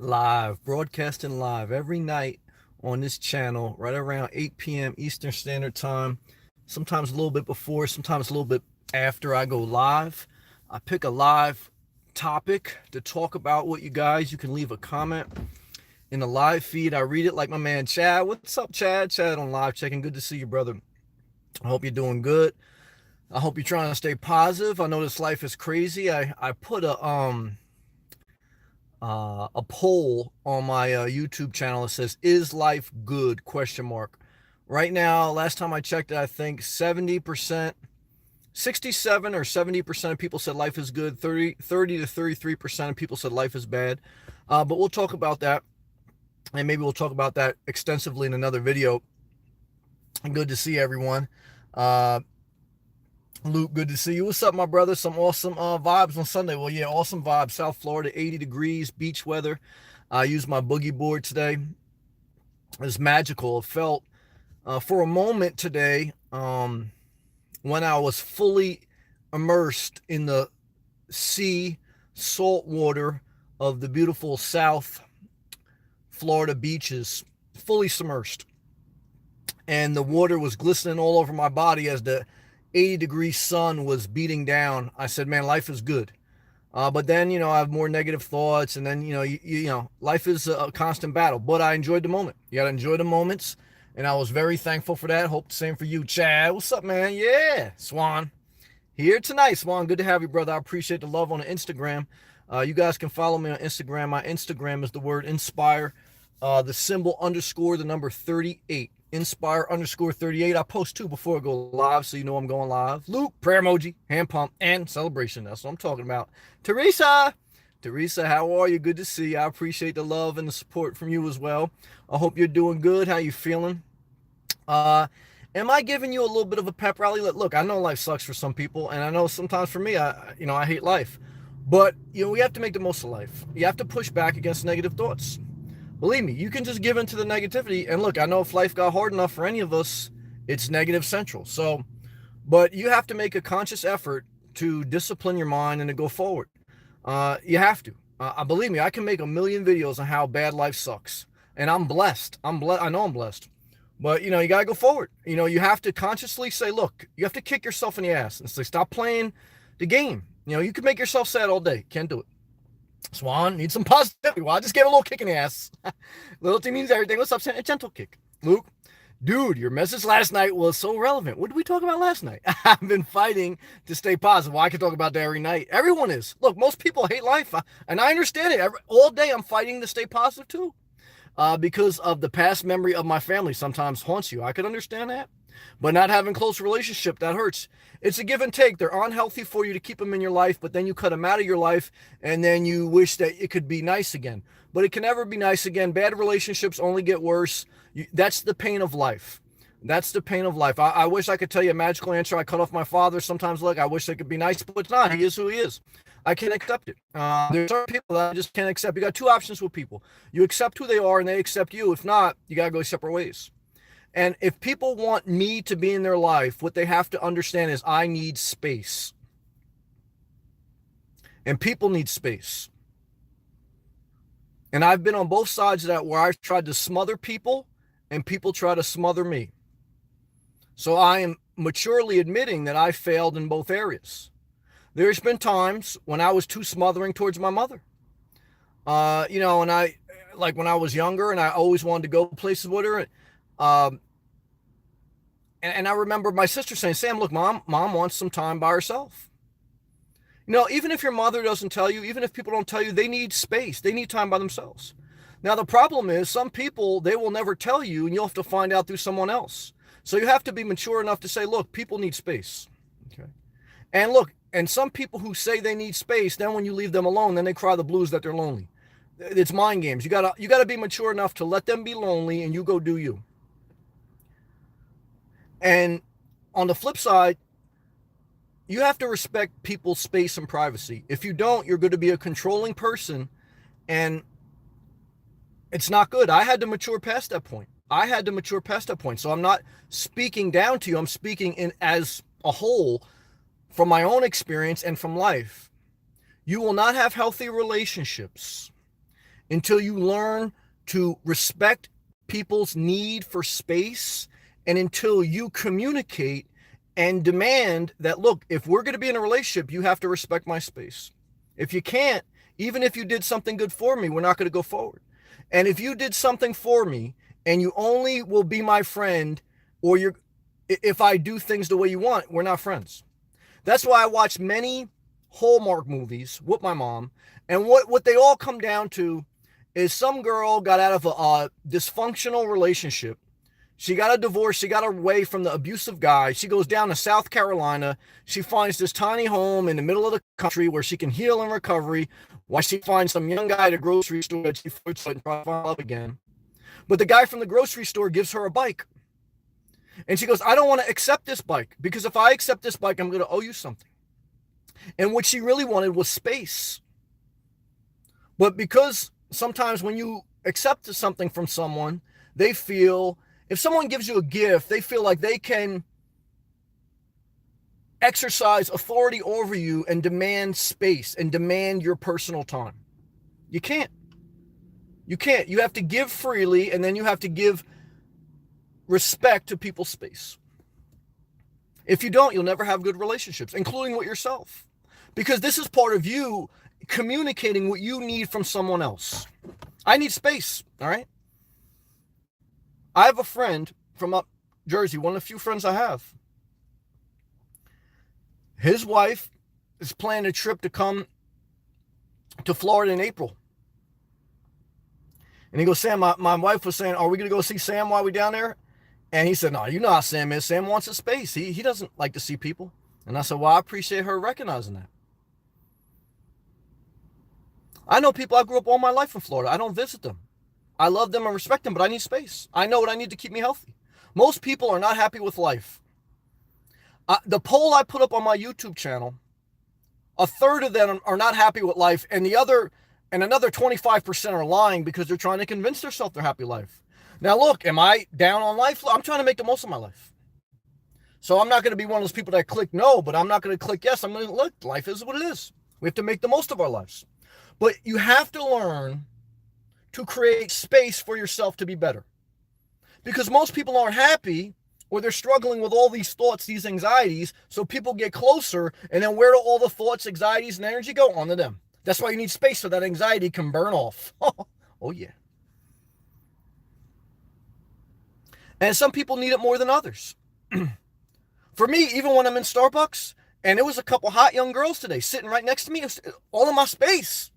live, broadcasting live every night on this channel, right around 8 p.m. Eastern Standard Time. Sometimes a little bit before, sometimes a little bit after I go live. I pick a live topic to talk about with you guys. You can leave a comment in the live feed. I read it like my man Chad. What's up, Chad? Chad on live checking. Good to see you, brother. I hope you're doing good. I hope you're trying to stay positive. I know this life is crazy. I put a poll on my YouTube channel that says, "Is life good?" Question mark. Right now, last time I checked it, I think 70%, 67 or 70% of people said life is good. 30 to 33% of people said life is bad. But we'll talk about that, and maybe we'll talk about that extensively in another video. Good to see everyone. Luke, good to see you. What's up, my brother? Some awesome vibes on Sunday. Well, yeah, awesome vibes. South Florida, 80 degrees, beach weather. I used my boogie board today. It was magical. It felt, for a moment today, when I was fully immersed in the sea, salt water of the beautiful South Florida beaches, fully submerged. And the water was glistening all over my body as the 80-degree sun was beating down. I said, man, life is good. But then, I have more negative thoughts, and then, life is a constant battle. But I enjoyed the moment. You got to enjoy the moments, and I was very thankful for that. Hope the same for you, Chad. What's up, man? Yeah, Swan. Here tonight, Swan. Good to have you, brother. I appreciate the love on the Instagram. You guys can follow me on Instagram. My Instagram is the word inspire, the symbol underscore, the number 38. Inspire underscore 38. I post two before I go live, so you know I'm going live. Luke, prayer emoji, hand pump, and celebration. That's what I'm talking about. Teresa, how are you? Good to see you. I appreciate the love and the support from you as well. I hope you're doing good. How you feeling? Am I giving you a little bit of a pep rally? Look, I know life sucks for some people, and I know sometimes for me, I hate life. But, we have to make the most of life. You have to push back against negative thoughts. Believe me, you can just give into the negativity. And look, I know if life got hard enough for any of us, it's negative central. So, but you have to make a conscious effort to discipline your mind and to go forward. You have to. Believe me, I can make a million videos on how bad life sucks. And I'm blessed. I know I'm blessed. But, you got to go forward. You have to consciously say, look, you have to kick yourself in the ass and say, stop playing the game. You can make yourself sad all day. Can't do it. Swan, need some positivity. Well, I just gave a little kick in the ass. Little T means everything. What's up, a gentle kick. Luke, dude, your message last night was so relevant. What did we talk about last night? I've been fighting to stay positive. Well, I can talk about that every night. Everyone is. Look, most people hate life, and I understand it. All day I'm fighting to stay positive too, because of the past memory of my family sometimes haunts you. I could understand that. But not having close relationship, that hurts. It's a give and take. They're unhealthy for you to keep them in your life, but then you cut them out of your life, and then you wish that it could be nice again. But it can never be nice again. Bad relationships only get worse. That's the pain of life. That's the pain of life. I wish I could tell you a magical answer. I cut off my father. Sometimes, look, I wish it could be nice, but it's not. He is who he is. I can't accept it. There's certain people that I just can't accept. You got two options with people. You accept who they are, and they accept you. If not, you got to go separate ways. And if people want me to be in their life, what they have to understand is I need space. And people need space. And I've been on both sides of that, where I've tried to smother people and people try to smother me. So I am maturely admitting that I failed in both areas. There's been times when I was too smothering towards my mother. And I, like when I was younger and I always wanted to go places with her. And I remember my sister saying, Sam, look, mom wants some time by herself. Even if your mother doesn't tell you, even if people don't tell you, they need space. They need time by themselves. Now, the problem is some people, they will never tell you, and you'll have to find out through someone else. So you have to be mature enough to say, look, people need space. Okay. And look, and some people who say they need space, then when you leave them alone, then they cry the blues that they're lonely. It's mind games. You gotta be mature enough to let them be lonely and you go do you. And on the flip side, you have to respect people's space and privacy. If you don't, you're going to be a controlling person, and it's not good. I had to mature past that point. So I'm not speaking down to you. I'm speaking in as a whole from my own experience and from life. You will not have healthy relationships until you learn to respect people's need for space, and until you communicate and demand that, look, if we're going to be in a relationship, you have to respect my space. If you can't, even if you did something good for me, we're not going to go forward. And if you did something for me and you only will be my friend, or if I do things the way you want, we're not friends. That's why I watch many Hallmark movies with my mom, and what they all come down to is some girl got out of a dysfunctional relationship. She got a divorce. She got away from the abusive guy. She goes down to South Carolina. She finds this tiny home in the middle of the country where she can heal in recovery, while she finds some young guy at a grocery store that she flirts with and tries to fall in love again. But the guy from the grocery store gives her a bike. And she goes, I don't want to accept this bike, because if I accept this bike, I'm going to owe you something. And what she really wanted was space. But because sometimes when you accept something from someone, they feel, if someone gives you a gift, they feel like they can exercise authority over you and demand space and demand your personal time. You can't. You can't. You have to give freely, and then you have to give respect to people's space. If you don't, you'll never have good relationships, including with yourself. Because this is part of you communicating what you need from someone else. I need space, all right? I have a friend from up Jersey, one of the few friends I have. His wife is planning a trip to come to Florida in April. And he goes, Sam, my wife was saying, are we going to go see Sam while we're down there? And he said, no, you know how Sam is. Sam wants a space. He doesn't like to see people. And I said, well, I appreciate her recognizing that. I know people I grew up all my life in Florida. I don't visit them. I love them and respect them, but I need space. I know what I need to keep me healthy. Most people are not happy with life. The poll I put up on my YouTube channel, a third of them are not happy with life, and another 25% are lying because they're trying to convince themselves they're happy life. Now, look, am I down on life? I'm trying to make the most of my life. So I'm not going to be one of those people that click no, but I'm not going to click yes. I'm going to look, life is what it is. We have to make the most of our lives. But you have to learn to create space for yourself to be better. Because most people aren't happy, or they're struggling with all these thoughts, these anxieties, so people get closer, and then where do all the thoughts, anxieties, and energy go? Onto them. That's why you need space so that anxiety can burn off. Oh, yeah. And some people need it more than others. For me, even when I'm in Starbucks, and there was a couple hot young girls today sitting right next to me, all in my space.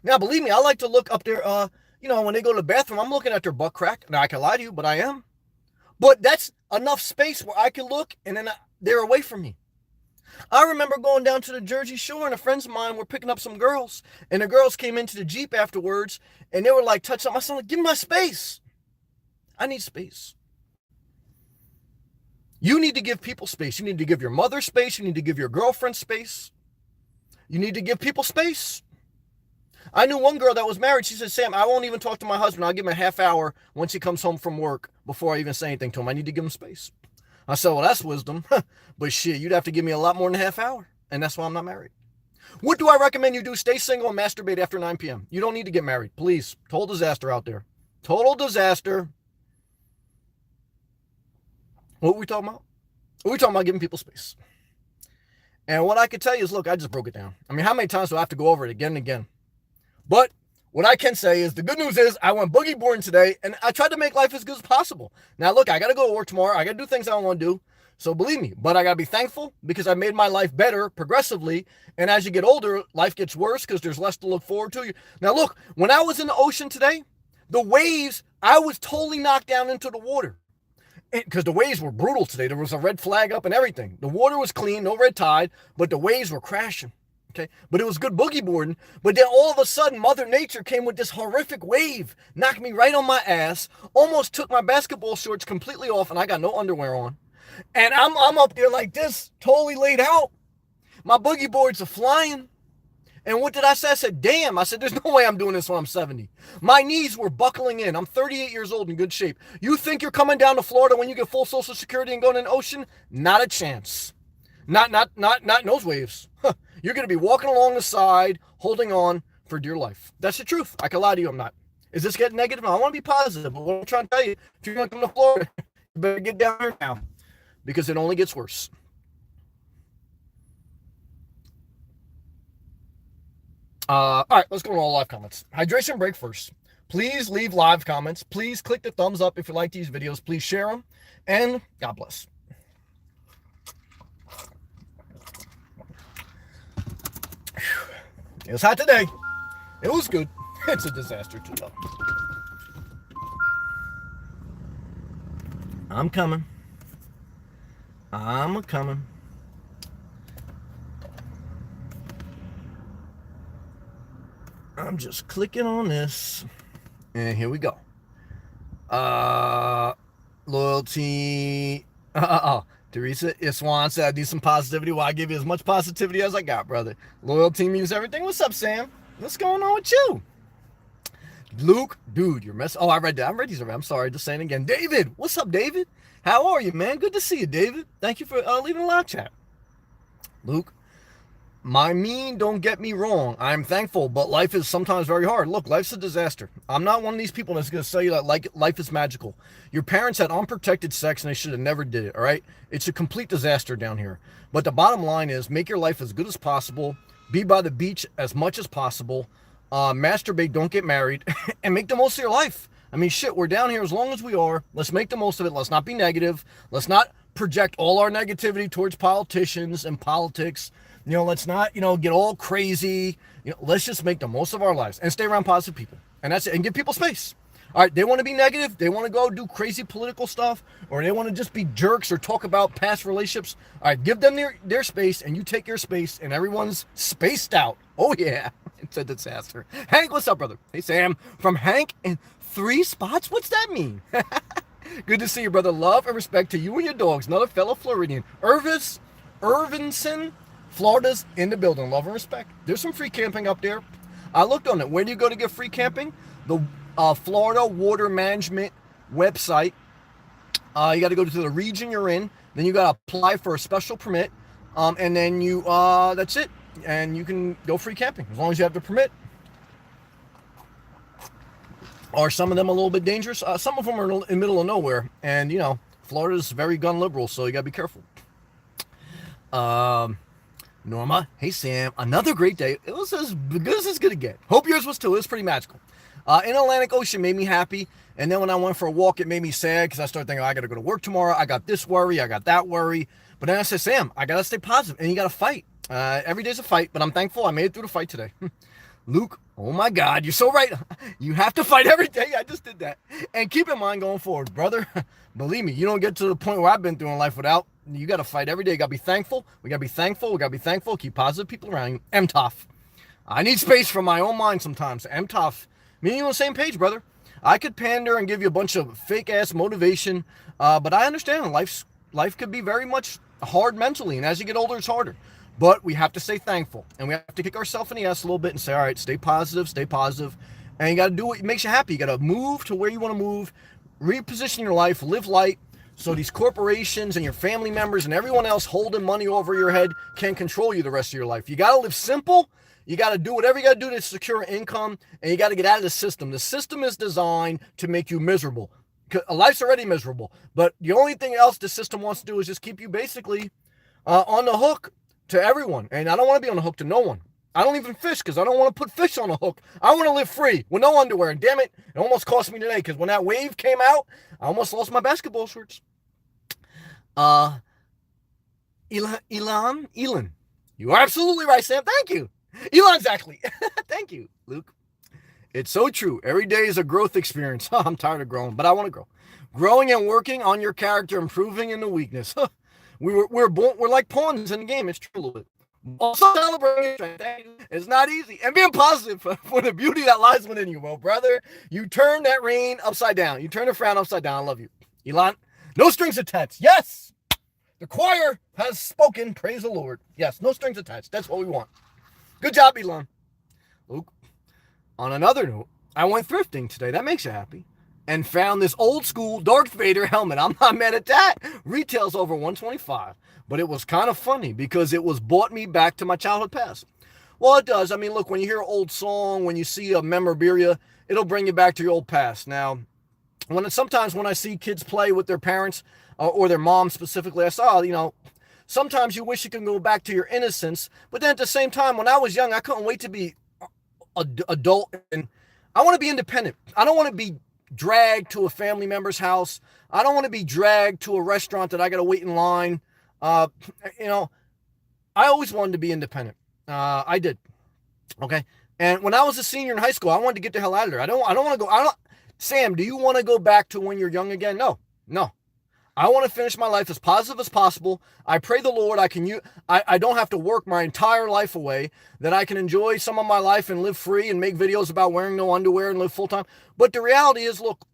Now, believe me, I like to look up there, when they go to the bathroom, I'm looking at their butt crack. Now, I can lie to you, but I am. But that's enough space where I can look, and then they're away from me. I remember going down to the Jersey Shore, and friends of mine were picking up some girls, and the girls came into the Jeep afterwards, and they were like, touch up my son, like, give me my space. I need space. You need to give people space. You need to give your mother space. You need to give your girlfriend space. You need to give people space. I knew one girl that was married. She said, Sam, I won't even talk to my husband. I'll give him a half hour once he comes home from work before I even say anything to him. I need to give him space. I said, well, that's wisdom. But shit, you'd have to give me a lot more than a half hour. And that's why I'm not married. What do I recommend you do? Stay single and masturbate after 9 p.m. You don't need to get married. Please. Total disaster out there. Total disaster. What are we talking about? We're talking about giving people space. And what I can tell you is, look, I just broke it down. I mean, how many times do I have to go over it again and again? But what I can say is the good news is I went boogie boarding today, and I tried to make life as good as possible. Now, look, I got to go to work tomorrow. I got to do things I don't want to do. So believe me, but I got to be thankful because I made my life better progressively. And as you get older, life gets worse because there's less to look forward to. Now, look, when I was in the ocean today, the waves, I was totally knocked down into the water. Because the waves were brutal today. There was a red flag up and everything. The water was clean, no red tide, but the waves were crashing. Okay, but it was good boogie boarding. But then all of a sudden, Mother Nature came with this horrific wave, knocked me right on my ass, almost took my basketball shorts completely off, and I got no underwear on. And I'm up there like this, totally laid out. My boogie boards are flying. And what did I say? I said, damn. I said, there's no way I'm doing this when I'm 70. My knees were buckling in. I'm 38 years old in good shape. You think you're coming down to Florida when you get full Social Security and going in the ocean? Not a chance. Not in those waves. You're going to be walking along the side, holding on, for dear life. That's the truth. I can lie to you, I'm not. Is this getting negative? No, I want to be positive, but what I'm trying to tell you, if you're going to come to Florida, you better get down here now, because it only gets worse. All right, let's go to all live comments. Hydration break first. Please leave live comments. Please click the thumbs up if you like these videos. Please share them. And God bless. It was hot today. It was good. It's a disaster too, though. I'm coming. I'm coming. I'm just clicking on this. And here we go. Loyalty. Teresa Iswan said, I need some positivity. Well, I give you as much positivity as I got, brother. Loyalty means everything. What's up, Sam? What's going on with you? Luke, dude, you're messing. Oh, I read that. I read these already. I'm sorry. Just saying again. David, what's up, David? How are you, man? Good to see you, David. Thank you for leaving a live chat. Luke, my mean, don't get me wrong. I'm thankful, but life is sometimes very hard. Look, life's a disaster. I'm not one of these people that's going to tell you that life is magical. Your parents had unprotected sex and they should have never did it, all right? It's a complete disaster down here. But the bottom line is make your life as good as possible. Be by the beach as much as possible. Masturbate, don't get married, and make the most of your life. I mean, shit, we're down here as long as we are. Let's make the most of it. Let's not be negative. Let's not project all our negativity towards politicians and politics. You know, let's not, get all crazy. Let's just make the most of our lives and stay around positive people. And that's it. And give people space. All right, they want to be negative. They want to go do crazy political stuff, or they want to just be jerks or talk about past relationships. All right, give them their space, and you take your space, and everyone's spaced out. Oh, yeah. It's a disaster. Hank, what's up, brother? Hey, Sam. From Hank in 3 spots? What's that mean? Good to see you, brother. Love and respect to you and your dogs. Another fellow Floridian. Irvinson, Florida's in the building. Love and respect. There's some free camping up there. I looked on it. Where do you go to get free camping? The Florida Water Management website. You got to go to the region you're in. Then you got to apply for a special permit. And then that's it. And you can go free camping as long as you have the permit. Are some of them a little bit dangerous? Some of them are in the middle of nowhere. And, Florida's very gun liberal, so you got to be careful. Norma, hey, Sam. Another great day. It was as good as it's going to get. Hope yours was too. It was pretty magical. In Atlantic Ocean made me happy. And then when I went for a walk, it made me sad because I started thinking, I got to go to work tomorrow. I got this worry. I got that worry. But then I said, Sam, I got to stay positive, and you got to fight. Every day's a fight, but I'm thankful I made it through the fight today. Luke, oh my God, you're so right. You have to fight every day. I just did that. And keep in mind going forward, brother, believe me, you don't get to the point where I've been through in life without. You got to fight every day. You got to be thankful. We got to be thankful. We got to be thankful. Keep positive people around you. MTOF. I need space from my own mind sometimes. MTOF. Me and you on the same page, brother. I could pander and give you a bunch of fake-ass motivation, but I understand life could be very much hard mentally, and as you get older, it's harder. But we have to stay thankful, and we have to kick ourselves in the ass a little bit and say, all right, stay positive, and you got to do what makes you happy. You got to move to where you want to move, reposition your life, live light, so these corporations and your family members and everyone else holding money over your head can't control you the rest of your life. You got to live simple. You got to do whatever you got to do to secure income, and you got to get out of the system. The system is designed to make you miserable. Life's already miserable, but the only thing else the system wants to do is just keep you basically on the hook to everyone. And I don't want to be on the hook to no one. I don't even fish because I don't want to put fish on the hook. I want to live free with no underwear. And damn it, it almost cost me today because when that wave came out, I almost lost my basketball shorts. Elon, you are absolutely right, Sam. Thank you. Elon, exactly. Thank you, Luke. It's so true. Every day is a growth experience. I'm tired of growing, but I want to grow. Growing and working on your character, improving in the weakness. We're like pawns in the game. It's true a little bit. Also celebrating. It's not easy. And being positive for the beauty that lies within you. Well, brother, you turn that rain upside down. You turn the frown upside down. I love you. Elon, no strings attached. Yes. The choir has spoken. Praise the Lord. Yes, no strings attached. That's what we want. Good job, Elon. Luke, on another note, I went thrifting today. That makes you happy. And found this old school Darth Vader helmet. I'm not mad at that. Retails over $125. But it was kind of funny because it was brought me back to my childhood past. Well, it does. I mean, look, when you hear an old song, when you see a memorabilia, it'll bring you back to your old past. Now, sometimes when I see kids play with their parents or their mom specifically, I saw, sometimes you wish you can go back to your innocence. But then at the same time, when I was young, I couldn't wait to be adult, and I want to be independent. I don't want to be dragged to a family member's house. I don't want to be dragged to a restaurant that I got to wait in line. You know, I always wanted to be independent. I did. Okay. And when I was a senior in high school, I wanted to get the hell out of there. I don't want to go. Sam, do you want to go back to when you're young again? No. I want to finish my life as positive as possible. I pray the Lord I don't have to work my entire life away, that I can enjoy some of my life and live free and make videos about wearing no underwear and live full time. But the reality is, look,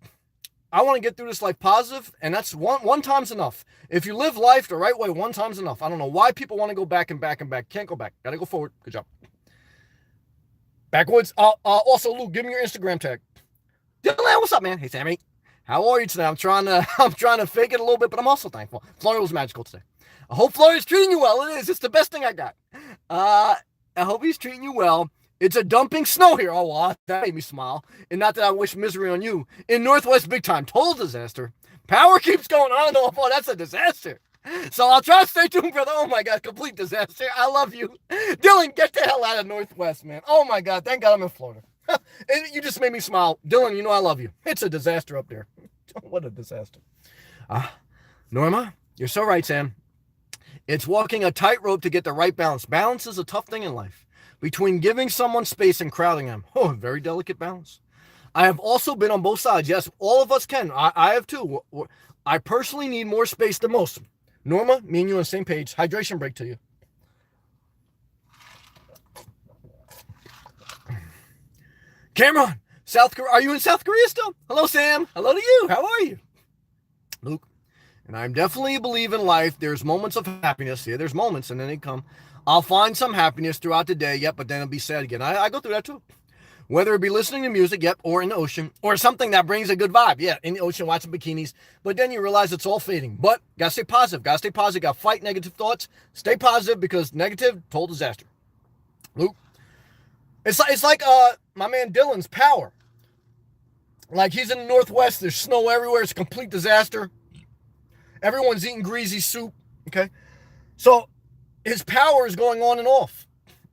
I want to get through this life positive, and that's one time's enough. If you live life the right way, one time's enough. I don't know why people want to go back and back and back. Can't go back. Got to go forward. Good job. Backwards. Also, Luke, give me your Instagram tag. Dylan, what's up, man? Hey, Sammy. How are you today? I'm trying to fake it a little bit, but I'm also thankful. Florida was magical today. I hope Florida's treating you well. It is. It's the best thing I got. I hope he's treating you well. It's a dumping snow here. Oh, wow, that made me smile. And not that I wish misery on you. In Northwest, big time. Total disaster. Power keeps going on and off. Oh, that's a disaster. So I'll try to stay tuned for the, oh my God, complete disaster. I love you. Dylan, get the hell out of Northwest, man. Oh my God, thank God I'm in Florida. You just made me smile. Dylan, you know I love you. It's a disaster up there. What a disaster. Norma, you're so right, Sam. It's walking a tightrope to get the right balance. Balance is a tough thing in life. Between giving someone space and crowding them. Oh, very delicate balance. I have also been on both sides. Yes, all of us can. I have too. I personally need more space than most. Norma, me and you on the same page. Hydration break to you. Cameron, South Korea. Are you in South Korea still? Hello, Sam. Hello to you. How are you? Luke. And I'm definitely a believer in life. There's moments of happiness. Yeah, there's moments, and then they come. I'll find some happiness throughout the day, yep, but then it'll be sad again. I go through that too. Whether it be listening to music, yep, or in the ocean, or something that brings a good vibe, yeah, in the ocean, watching bikinis. But then you realize it's all fading. But gotta stay positive. Gotta fight negative thoughts. Stay positive, because negative, total disaster. Luke. It's like my man Dylan's power. Like, he's in the Northwest. There's snow everywhere. It's a complete disaster. Everyone's eating greasy soup. Okay, so his power is going on and off.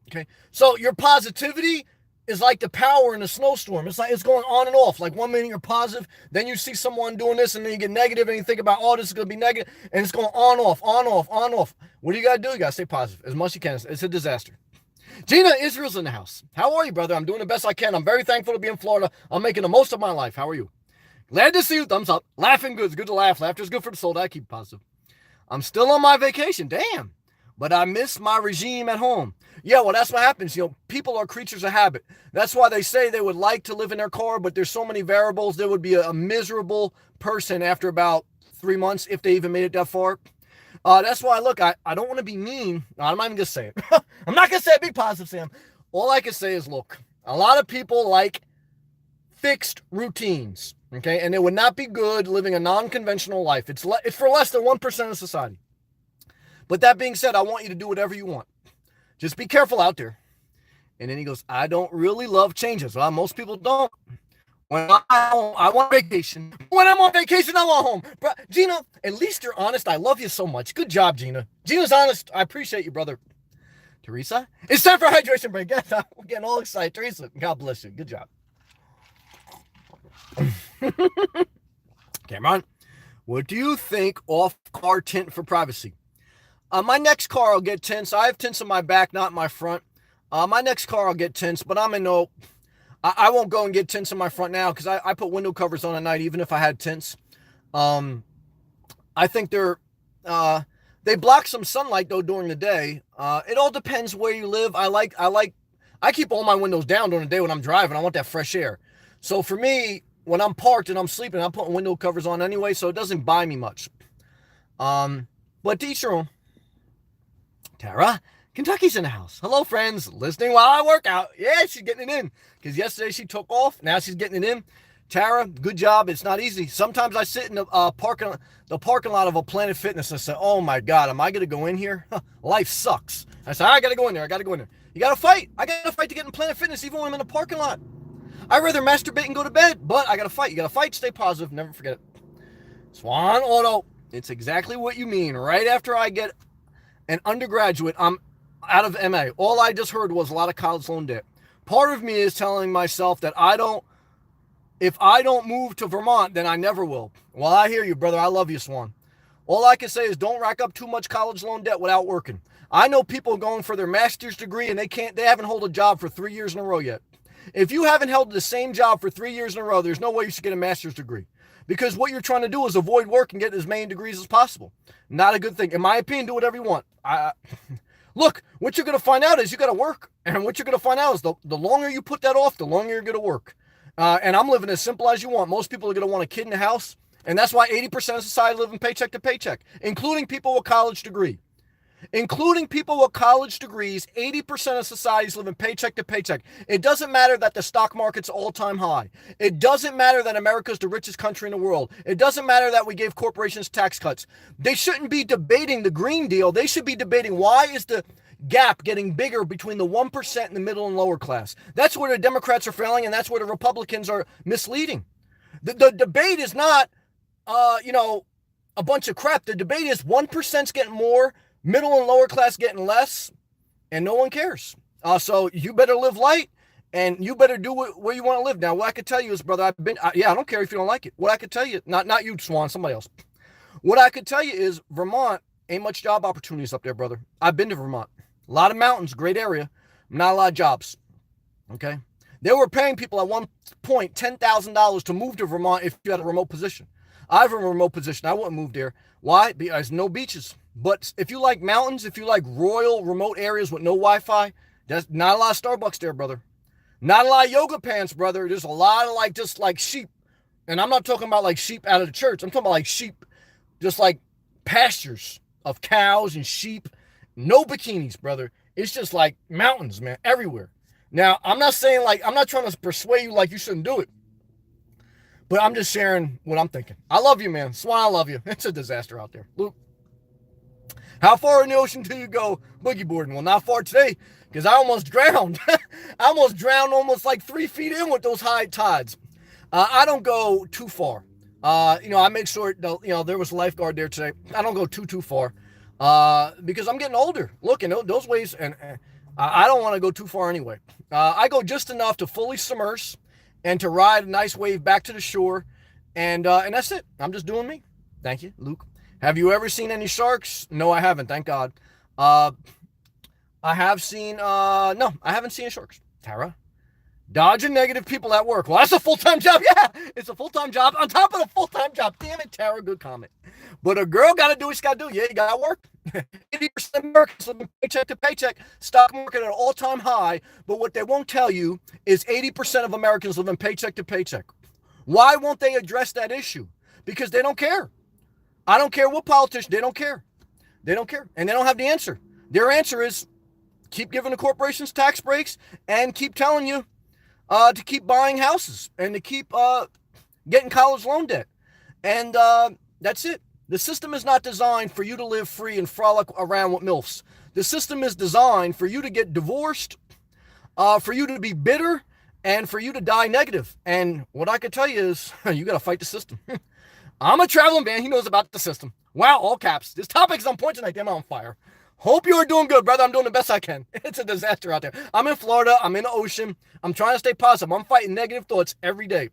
Okay, so your positivity is like the power in a snowstorm. It's like it's going on and off. Like 1 minute you're positive, then you see someone doing this, and then you get negative, and you think about, oh, this is going to be negative, and it's going on, off, on, off, on, off. What do you got to do? You got to stay positive as much as you can. It's a disaster. Gina, Israel's in the house. How are you, brother? I'm doing the best I can. I'm very thankful to be in Florida. I'm making the most of my life. How are you? Glad to see you. Thumbs up. Laughing good. It's good to laugh. Laughter's good for the soul. I keep positive. I'm still on my vacation. Damn. But I miss my regime at home. Yeah, well, that's what happens. People are creatures of habit. That's why they say they would like to live in their car, but there's so many variables. There would be a miserable person after about 3 months, if they even made it that far. That's why, look, I don't want to be mean. I'm not even going to say it. I'm not going to say it. Be positive, Sam. All I can say is, look, a lot of people like fixed routines, okay? And it would not be good living a non-conventional life. It's for less than 1% of society. But that being said, I want you to do whatever you want. Just be careful out there. And then he goes, I don't really love changes. Well, most people don't. When I want vacation. When I'm on vacation, I want home. Bro, Gina, at least you're honest. I love you so much. Good job, Gina. Gina's honest. I appreciate you, brother. Teresa, it's time for a hydration break. We're getting all excited. Teresa, God bless you. Good job. Cameron, what do you think off car tint for privacy? My next car will get tints. I have tints on my back, not my front. My next car will get tints, but I'm in no... I won't go and get tints in my front now, because I put window covers on at night, even if I had tints. I think they block some sunlight though during the day. It all depends where you live. I keep all my windows down during the day when I'm driving. I want that fresh air. So for me, when I'm parked and I'm sleeping, I'm putting window covers on anyway, so it doesn't buy me much. But to each your own. Tara, Kentucky's in the house. Hello, friends. Listening while I work out. Yeah, she's getting it in. Because yesterday she took off. Now she's getting it in. Tara, good job. It's not easy. Sometimes I sit in the parking lot of a Planet Fitness and say, oh my God, am I going to go in here? Life sucks. I say, I got to go in there. You got to fight. I got to fight to get in Planet Fitness even when I'm in the parking lot. I'd rather masturbate and go to bed, but I got to fight. You got to fight, stay positive, never forget it. Swan Auto, it's exactly what you mean. Right after I get an undergraduate, I'm out of MA. All I just heard was a lot of college loan debt. Part of me is telling myself that if I don't move to Vermont, then I never will. Well, I hear you, brother. I love you, Swan. All I can say is don't rack up too much college loan debt without working. I know people going for their master's degree and they haven't held a job for 3 years in a row yet. If you haven't held the same job for 3 years in a row, there's no way you should get a master's degree. Because what you're trying to do is avoid work and get as many degrees as possible. Not a good thing. In my opinion, do whatever you want. Look, what you're going to find out is you got to work. And what you're going to find out is the longer you put that off, the longer you're going to work. And I'm living as simple as you want. Most people are going to want a kid in the house. And that's why 80% of society live in paycheck to paycheck, including people with college degree. Including people with college degrees, 80% of societies live in paycheck to paycheck. It doesn't matter that the stock market's all-time high. It doesn't matter that America's the richest country in the world. It doesn't matter that we gave corporations tax cuts. They shouldn't be debating the Green Deal. They should be debating why is the gap getting bigger between the 1% and the middle and lower class. That's where the Democrats are failing, and that's where the Republicans are misleading. The debate is not, a bunch of crap. The debate is 1%'s getting more, middle and lower class getting less, and no one cares. So you better live light, and you better do where you want to live. Now, what I could tell you is, brother, I don't care if you don't like it. What I could tell you, not you, Swan, somebody else. What I could tell you is Vermont ain't much job opportunities up there, brother. I've been to Vermont. A lot of mountains, great area, not a lot of jobs. Okay? They were paying people at one point $10,000 to move to Vermont if you had a remote position. I have a remote position. I wouldn't move there. Why? Because no beaches. But if you like mountains, if you like royal remote areas with no Wi-Fi, there's not a lot of Starbucks there, brother. Not a lot of yoga pants, brother. There's a lot of just like sheep. And I'm not talking about like sheep out of the church. I'm talking about like sheep, just like pastures of cows and sheep. No bikinis, brother. It's just like mountains, man, everywhere. Now, I'm not saying I'm not trying to persuade you like you shouldn't do it. But I'm just sharing what I'm thinking. I love you, man. Swan, I love you. It's a disaster out there. Luke, how far in the ocean do you go boogie boarding? Well, not far today because I almost drowned. I almost drowned almost like 3 feet in with those high tides. I don't go too far. I make sure, there was a lifeguard there today. I don't go too far because I'm getting older. Look, those ways, and I don't want to go too far anyway. I go just enough to fully submerge and to ride a nice wave back to the shore. And that's it. I'm just doing me. Thank you, Luke. Have you ever seen any sharks? No, I haven't. Thank God. I have seen, no, I haven't seen sharks. Tara? Dodging negative people at work. Well, that's a full-time job. Yeah, it's a full-time job on top of a full-time job. Damn it, Tara. Good comment. But a girl got to do what she got to do. Yeah, you got to work. 80% of Americans live paycheck to paycheck. Stock market at an all-time high. But what they won't tell you is 80% of Americans live in paycheck to paycheck. Why won't they address that issue? Because they don't care. I don't care what politician. They don't care. They don't care. And they don't have the answer. Their answer is keep giving the corporations tax breaks and keep telling you to keep buying houses and to keep getting college loan debt. And that's it. The system is not designed for you to live free and frolic around with MILFs. The system is designed for you to get divorced, for you to be bitter, and for you to die negative. And what I can tell you is you got to fight the system. I'm a traveling man. He knows about the system. Wow, all caps. This topic is on point tonight. Damn, I'm on fire. Hope you're doing good, brother. I'm doing the best I can. It's a disaster out there. I'm in Florida. I'm in the ocean. I'm trying to stay positive. I'm fighting negative thoughts every day.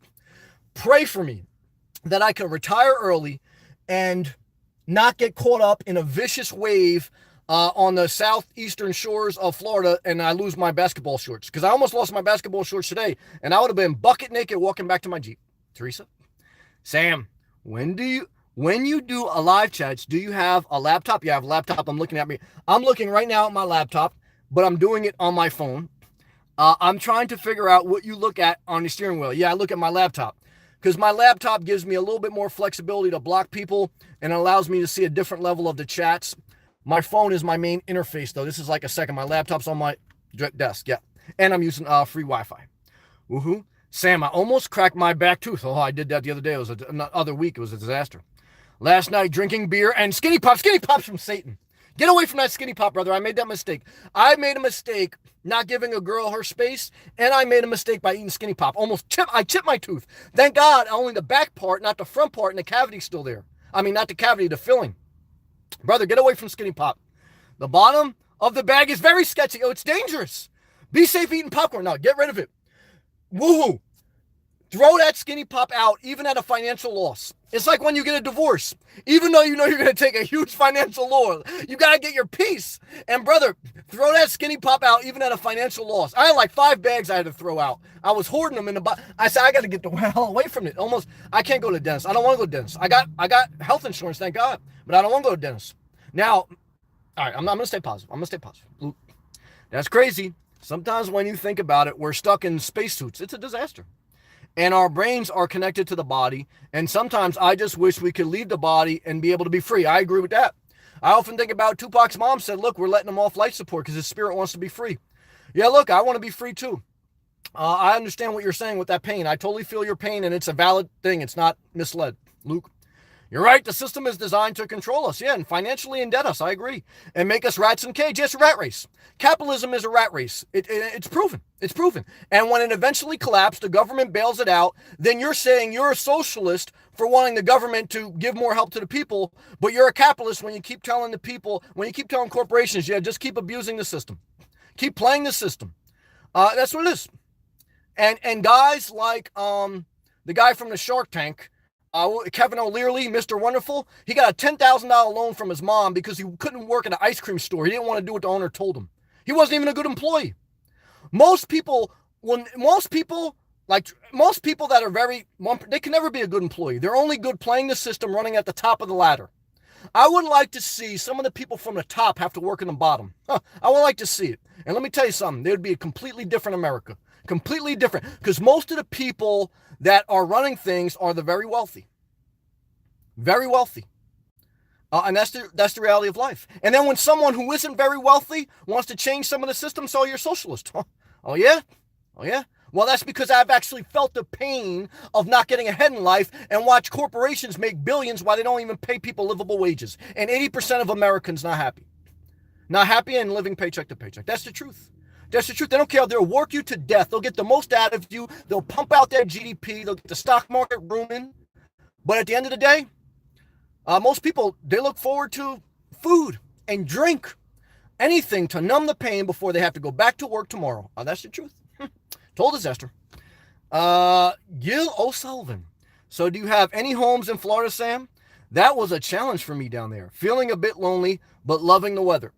Pray for me that I can retire early and not get caught up in a vicious wave on the southeastern shores of Florida and I lose my basketball shorts. Because I almost lost my basketball shorts today and I would have been bucket naked walking back to my Jeep. Teresa? Sam, when you do a live chats, do you have a laptop? You have a laptop. I'm looking at me. I'm looking right now at my laptop, but I'm doing it on my phone. I'm trying to figure out what you look at on the steering wheel. Yeah, I look at my laptop because my laptop gives me a little bit more flexibility to block people and allows me to see a different level of the chats. My phone is my main interface, though. This is like a second. My laptop's on my desk, yeah. And I'm using free Wi-Fi. Woohoo. Sam, I almost cracked my back tooth. Oh, I did that the other day. It was another week. It was a disaster. Last night, drinking beer and Skinny Pops from Satan. Get away from that Skinny Pop, brother. I made that mistake. I made a mistake not giving a girl her space, and I made a mistake by eating Skinny Pop. I chipped my tooth. Thank God, only the back part, not the front part, and the cavity's still there. I mean, not the cavity, the filling. Brother, get away from Skinny Pop. The bottom of the bag is very sketchy. Oh, it's dangerous. Be safe eating popcorn. No, get rid of it. Woohoo. Throw that Skinny Pop out, even at a financial loss. It's like when you get a divorce. Even though you know you're going to take a huge financial loss, you got to get your peace. And brother, throw that Skinny Pop out, even at a financial loss. I had like 5 bags I had to throw out. I was hoarding them in the box. I said, I got to get the hell away from it. Almost, I can't go to the dentist. I don't want to go to the dentist. I got health insurance, thank God. But I don't want to go to the dentist. Now, all right, I'm going to stay positive. I'm going to stay positive. That's crazy. Sometimes when you think about it, we're stuck in spacesuits. It's a disaster. And our brains are connected to the body. And sometimes I just wish we could leave the body and be able to be free. I agree with that. I often think about Tupac's mom said, look, we're letting him off life support because his spirit wants to be free. Yeah, look, I want to be free too. I understand what you're saying with that pain. I totally feel your pain, and it's a valid thing. It's not misled. Luke, you're right. The system is designed to control us, yeah, and financially indebt us. I agree. And make us rats in cage. Yes, a rat race. Capitalism is a rat race. It's proven. It's proven. And when it eventually collapses, the government bails it out, then you're saying you're a socialist for wanting the government to give more help to the people, but you're a capitalist when you keep telling the people, when you keep telling corporations, yeah, just keep abusing the system. Keep playing the system. That's what it is. And guys like the guy from the Shark Tank, Kevin O'Leary, Mr. Wonderful, he got a $10,000 loan from his mom because he couldn't work at an ice cream store. He didn't want to do what the owner told him. He wasn't even a good employee. Most people that are they can never be a good employee. They're only good playing the system, running at the top of the ladder. I would like to see some of the people from the top have to work in the bottom. I would like to see it. And let me tell you something. There would be a completely different America. Completely different. Because most of the people that are running things are the very wealthy. Very wealthy. And that's the reality of life. And then when someone who isn't very wealthy wants to change some of the system, so you're a socialist. Oh, yeah? Oh, yeah? Well, that's because I've actually felt the pain of not getting ahead in life and watch corporations make billions while they don't even pay people livable wages. And 80% of Americans not happy. Not happy and living paycheck to paycheck. That's the truth. That's the truth. They don't care. They'll work you to death. They'll get the most out of you. They'll pump out their GDP. They'll get the stock market booming. But at the end of the day, most people, they look forward to food and drink. Anything to numb the pain before they have to go back to work tomorrow. That's the truth. Total disaster. Gil O'Sullivan. So do you have any homes in Florida, Sam? That was a challenge for me down there. Feeling a bit lonely, but loving the weather.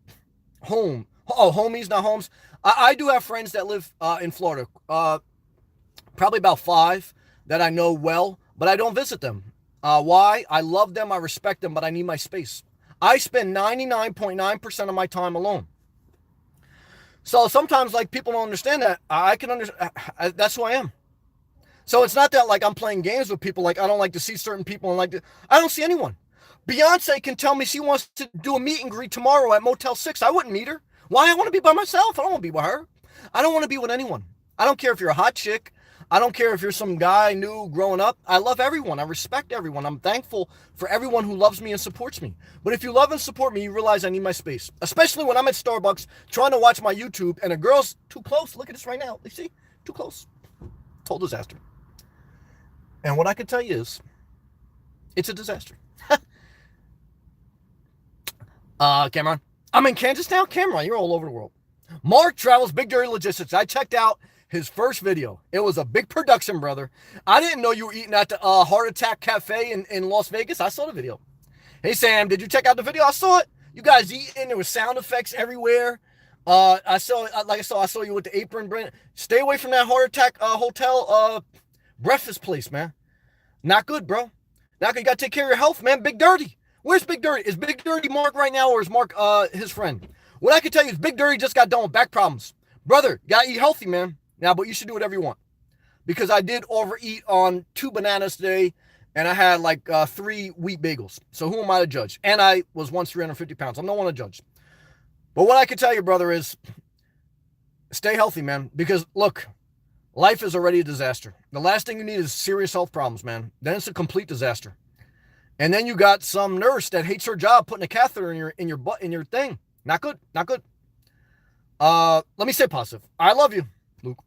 Home. Oh, homies, not homes. I do have friends that live in Florida. Probably about 5 that I know well, but I don't visit them. Why? I love them, I respect them, but I need my space. I spend 99.9% of my time alone. So sometimes, like, people don't understand that. I can understand. That's who I am. So it's not that, like, I'm playing games with people. Like, I don't like to see certain people. I don't see anyone. Beyonce can tell me she wants to do a meet and greet tomorrow at Motel 6. I wouldn't meet her. Why? I want to be by myself. I don't want to be with her. I don't want to be with anyone. I don't care if you're a hot chick. I don't care if you're some guy new growing up. I love everyone. I respect everyone. I'm thankful for everyone who loves me and supports me. But if you love and support me, you realize I need my space. Especially when I'm at Starbucks trying to watch my YouTube and a girl's too close. Look at this right now. You see? Too close. Total disaster. And what I can tell you is, it's a disaster. Cameron. I'm in Kansas now? Cameron, you're all over the world. Mark travels Big Dirty Logistics. I checked out his first video. It was a big production, brother. I didn't know you were eating at the Heart Attack Cafe in Las Vegas. I saw the video. Hey, Sam, did you check out the video? I saw it. You guys eating. There was sound effects everywhere. I saw you with the apron, Brent. Stay away from that Heart Attack hotel breakfast place, man. Not good, bro. Not good. You got to take care of your health, man. Big Dirty. Where's Big Dirty? Is Big Dirty Mark right now, or is Mark his friend? What I can tell you is Big Dirty just got done with back problems. Brother, you got to eat healthy, man. Now, but you should do whatever you want. Because I did overeat on 2 bananas today, and I had like 3 wheat bagels. So who am I to judge? And I was once 350 pounds. I'm no one to judge. But what I can tell you, brother, is stay healthy, man. Because, look, life is already a disaster. The last thing you need is serious health problems, man. Then it's a complete disaster. And then you got some nurse that hates her job putting a catheter in your butt, in your thing. Not good. Not good. Let me stay positive. I love you, Luke.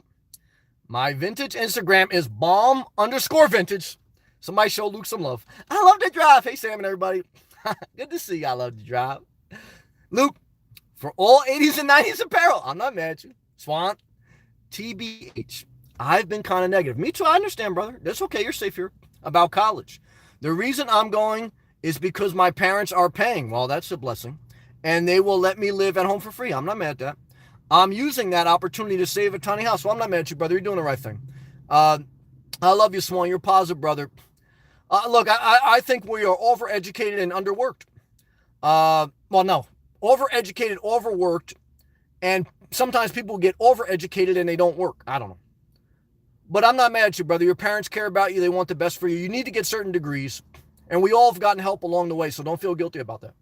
My vintage Instagram is bomb_vintage. Somebody show Luke some love. I love to drive. Hey, Sam and everybody. Good to see you. I love to drive. Luke, for all 80s and 90s apparel, I'm not mad at you. Swan, TBH. I've been kind of negative. Me too. I understand, brother. That's okay. You're safe here. About college. The reason I'm going is because my parents are paying. Well, that's a blessing. And they will let me live at home for free. I'm not mad at that. I'm using that opportunity to save a tiny house. So I'm not mad at you, brother. You're doing the right thing. I love you, Swan. You're positive, brother. Look, I think we are overeducated and underworked. No. Overeducated, overworked, and sometimes people get overeducated and they don't work. I don't know. But I'm not mad at you, brother. Your parents care about you. They want the best for you. You need to get certain degrees. And we all have gotten help along the way, so don't feel guilty about that.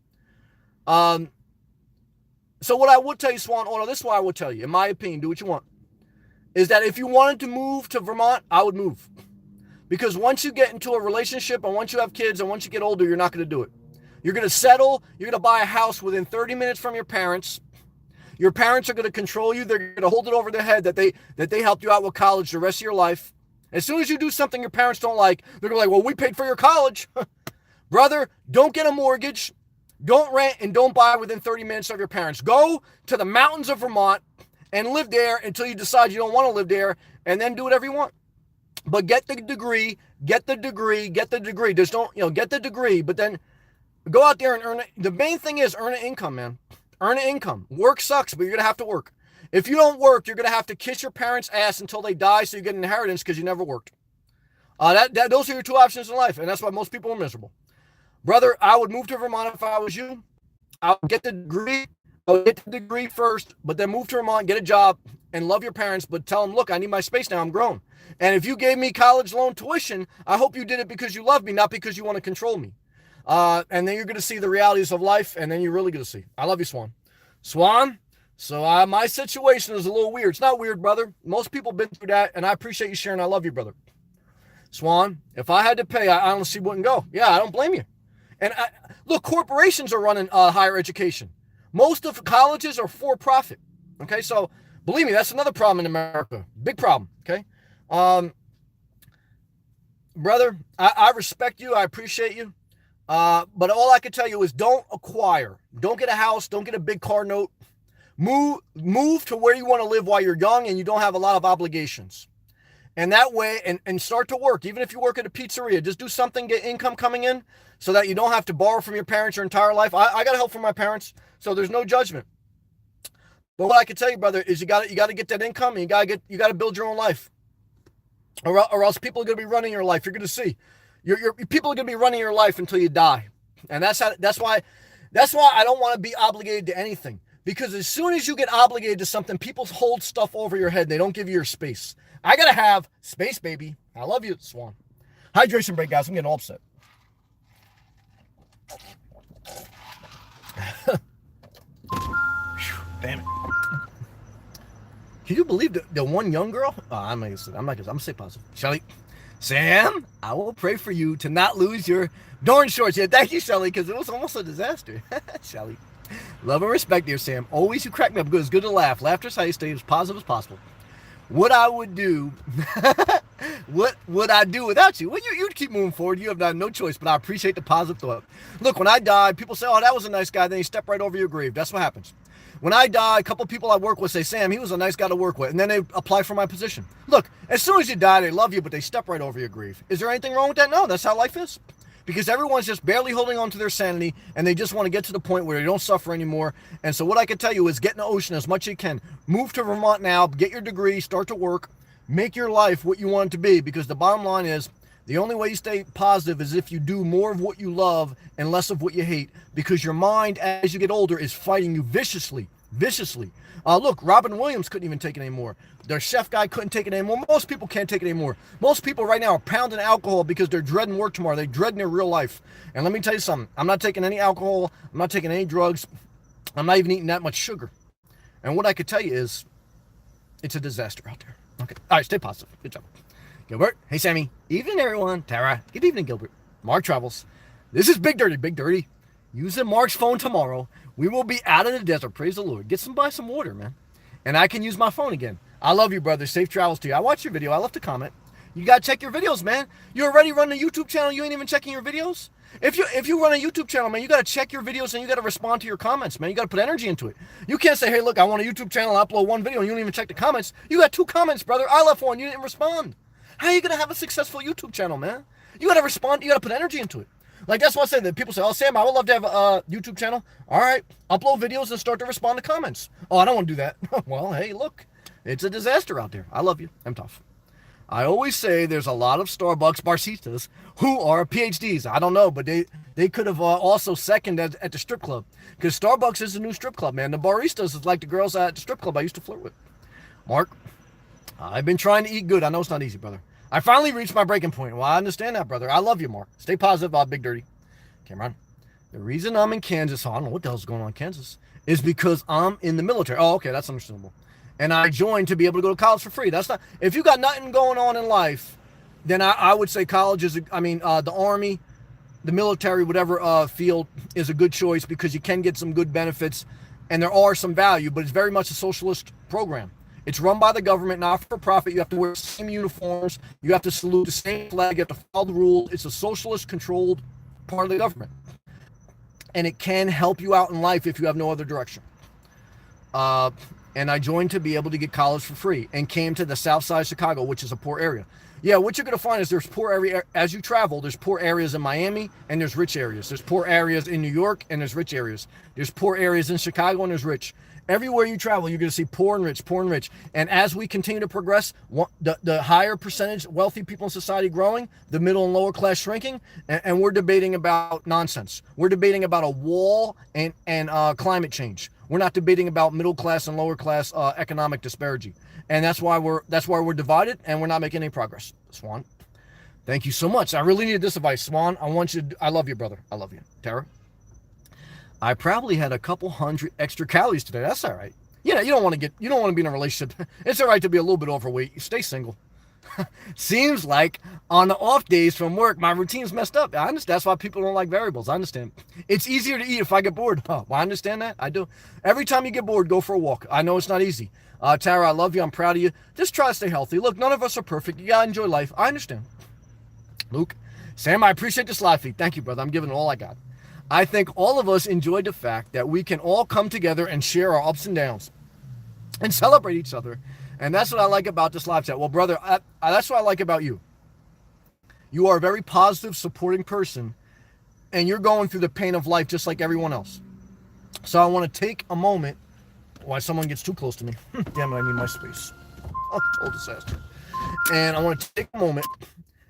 So what I would tell you, Swan, this is what I would tell you, in my opinion, do what you want, is that if you wanted to move to Vermont, I would move. Because once you get into a relationship and once you have kids and once you get older, you're not going to do it. You're going to settle. You're going to buy a house within 30 minutes from your parents. Your parents are going to control you. They're going to hold it over their head that they helped you out with college the rest of your life. As soon as you do something your parents don't like, they're going to be like, well, we paid for your college. Brother, don't get a mortgage. Don't rent and don't buy within 30 minutes of your parents. Go to the mountains of Vermont and live there until you decide you don't want to live there, and then do whatever you want. But get the degree. Just don't, get the degree, but then go out there and earn it. The main thing is earn an income, man. Earn an income. Work sucks, but you're going to have to work. If you don't work, you're going to have to kiss your parents' ass until they die so you get an inheritance because you never worked. Those are your two options in life, and that's why most people are miserable. Brother, I would move to Vermont if I was you. I would get the degree. I would get the degree first, but then move to Vermont, get a job, and love your parents, but tell them, look, I need my space now. I'm grown. And if you gave me college loan tuition, I hope you did it because you love me, not because you want to control me. And then you're going to see the realities of life, and then you're really going to see. I love you, Swan. Swan, so my situation is a little weird. It's not weird, brother. Most people have been through that, and I appreciate you sharing. I love you, brother. Swan, if I had to pay, I honestly wouldn't go. Yeah, I don't blame you. And look, corporations are running higher education. Most of colleges are for profit. Okay, so believe me, that's another problem in America. Big problem. Okay, brother, I respect you. I appreciate you. But all I can tell you is don't acquire. Don't get a house. Don't get a big car note. Move to where you want to live while you're young and you don't have a lot of obligations. And that way, and start to work. Even if you work at a pizzeria, just do something, get income coming in so that you don't have to borrow from your parents your entire life. I got help from my parents, so there's no judgment. But what I can tell you, brother, is you got to get that income, and you got to build your own life, or else people are going to be running your life. You're going to see, your people are going to be running your life until you die, and that's why I don't want to be obligated to anything. Because as soon as you get obligated to something, people hold stuff over your head. They don't give you your space. I got to have space, baby. I love you, Swan. Hydration break, guys. I'm getting all upset. Damn it. Can you believe the one young girl? I'm not gonna say positive. Shelly, Sam, I will pray for you to not lose your darn shorts. Yeah, thank you, Shelly, because it was almost a disaster. Shelly. Love and respect, dear Sam. Always you crack me up. It's good to laugh. Laughter's how you stay as positive as possible. What I would do, what would I do without you? Well, you'd keep moving forward. You have no choice, but I appreciate the positive thought. Look, when I die, people say, oh, that was a nice guy. Then he stepped right over your grave. That's what happens. When I die, a couple people I work with say, Sam, he was a nice guy to work with. And then they apply for my position. Look, as soon as you die, they love you, but they step right over your grave. Is there anything wrong with that? No, that's how life is. Because everyone's just barely holding on to their sanity, and they just want to get to the point where they don't suffer anymore. And so what I can tell you is get in the ocean as much as you can. Move to Vermont now, get your degree, start to work, make your life what you want it to be. Because the bottom line is, the only way you stay positive is if you do more of what you love and less of what you hate. Because your mind, as you get older, is fighting you viciously. Look, Robin Williams couldn't even take it anymore. Their chef guy couldn't take it anymore. Most people can't take it anymore. Most people right now are pounding alcohol because they're dreading work tomorrow. They're dreading their real life. And let me tell you something. I'm not taking any alcohol. I'm not taking any drugs. I'm not even eating that much sugar. And what I could tell you is, it's a disaster out there. Okay. All right, stay positive. Good job. Gilbert. Hey, Sammy. Evening, everyone. Tara. Good evening, Gilbert. Mark Travels. This is Big Dirty. Big Dirty. Using Mark's phone tomorrow. We will be out of the desert. Praise the Lord. Buy some water, man. and I can use my phone again. I love you, brother. Safe travels to you. I watch your video. I love to comment. You got to check your videos, man. You already run a YouTube channel. You ain't even checking your videos. If you run a YouTube channel, man, you got to check your videos and you got to respond to your comments, man. You got to put energy into it. You can't say, hey, look, I want a YouTube channel, I upload one video, and you don't even check the comments. You got 2 comments, brother. I left one. You didn't respond. How are you going to have a successful YouTube channel, man? You got to respond. You got to put energy into it. Like, that's what I say. That people say, oh, Sam, I would love to have a YouTube channel. All right, upload videos and start to respond to comments. Oh, I don't want to do that. Well, hey, look, it's a disaster out there. I love you. I'm tough. I always say there's a lot of Starbucks baristas who are PhDs. I don't know, but they could have also seconded at the strip club, because Starbucks is a new strip club, man. The baristas is like the girls at the strip club I used to flirt with. Mark, I've been trying to eat good. I know it's not easy, brother. I finally reached my breaking point. Well, I understand that, brother. I love you, Mark. Stay positive, Big Dirty. Cameron, the reason I'm in Kansas, I don't know what the hell's going on in Kansas, is because I'm in the military. Oh, okay, that's understandable. And I joined to be able to go to college for free. That's not, if you got nothing going on in life, then I would say college is, the Army, the military, whatever field is a good choice, because you can get some good benefits and there are some value, but it's very much a socialist program. It's run by the government, not for profit. You have to wear the same uniforms. You have to salute the same flag. You have to follow the rules. It's a socialist-controlled part of the government. And it can help you out in life if you have no other direction. And I joined to be able to get college for free and came to the south side of Chicago, which is a poor area. Yeah, what you're going to find is there's poor area. As you travel, there's poor areas in Miami and there's rich areas. There's poor areas in New York and there's rich areas. There's poor areas in Chicago and there's rich. Everywhere you travel, you're going to see poor and rich, poor and rich. And as we continue to progress, the higher percentage wealthy people in society growing, the middle and lower class shrinking, and we're debating about nonsense. We're debating about a wall and climate change. We're not debating about middle class and lower class economic disparity. And that's why we're divided and we're not making any progress. Swan, thank you so much. I really needed this advice, Swan. I love you, brother. I love you. Tara, I probably had a couple hundred extra calories today. That's all right. You don't want to be in a relationship. It's all right to be a little bit overweight. You stay single. Seems like on the off days from work, my routine's messed up. I understand. That's why people don't like variables. I understand. It's easier to eat if I get bored. Well, I understand that. I do. Every time you get bored, go for a walk. I know it's not easy. Tara, I love you. I'm proud of you. Just try to stay healthy. Look, none of us are perfect. You gotta enjoy life. I understand. Luke, Sam, I appreciate this live feed. Thank you, brother. I'm giving it all I got. I think all of us enjoyed the fact that we can all come together and share our ups and downs and celebrate each other. And that's what I like about this live chat. Well, brother, that's what I like about you. You are a very positive, supporting person, and you're going through the pain of life just like everyone else. So I want to take a moment while someone gets too close to me. Damn it, I need my space. Oh, total disaster. And I want to take a moment,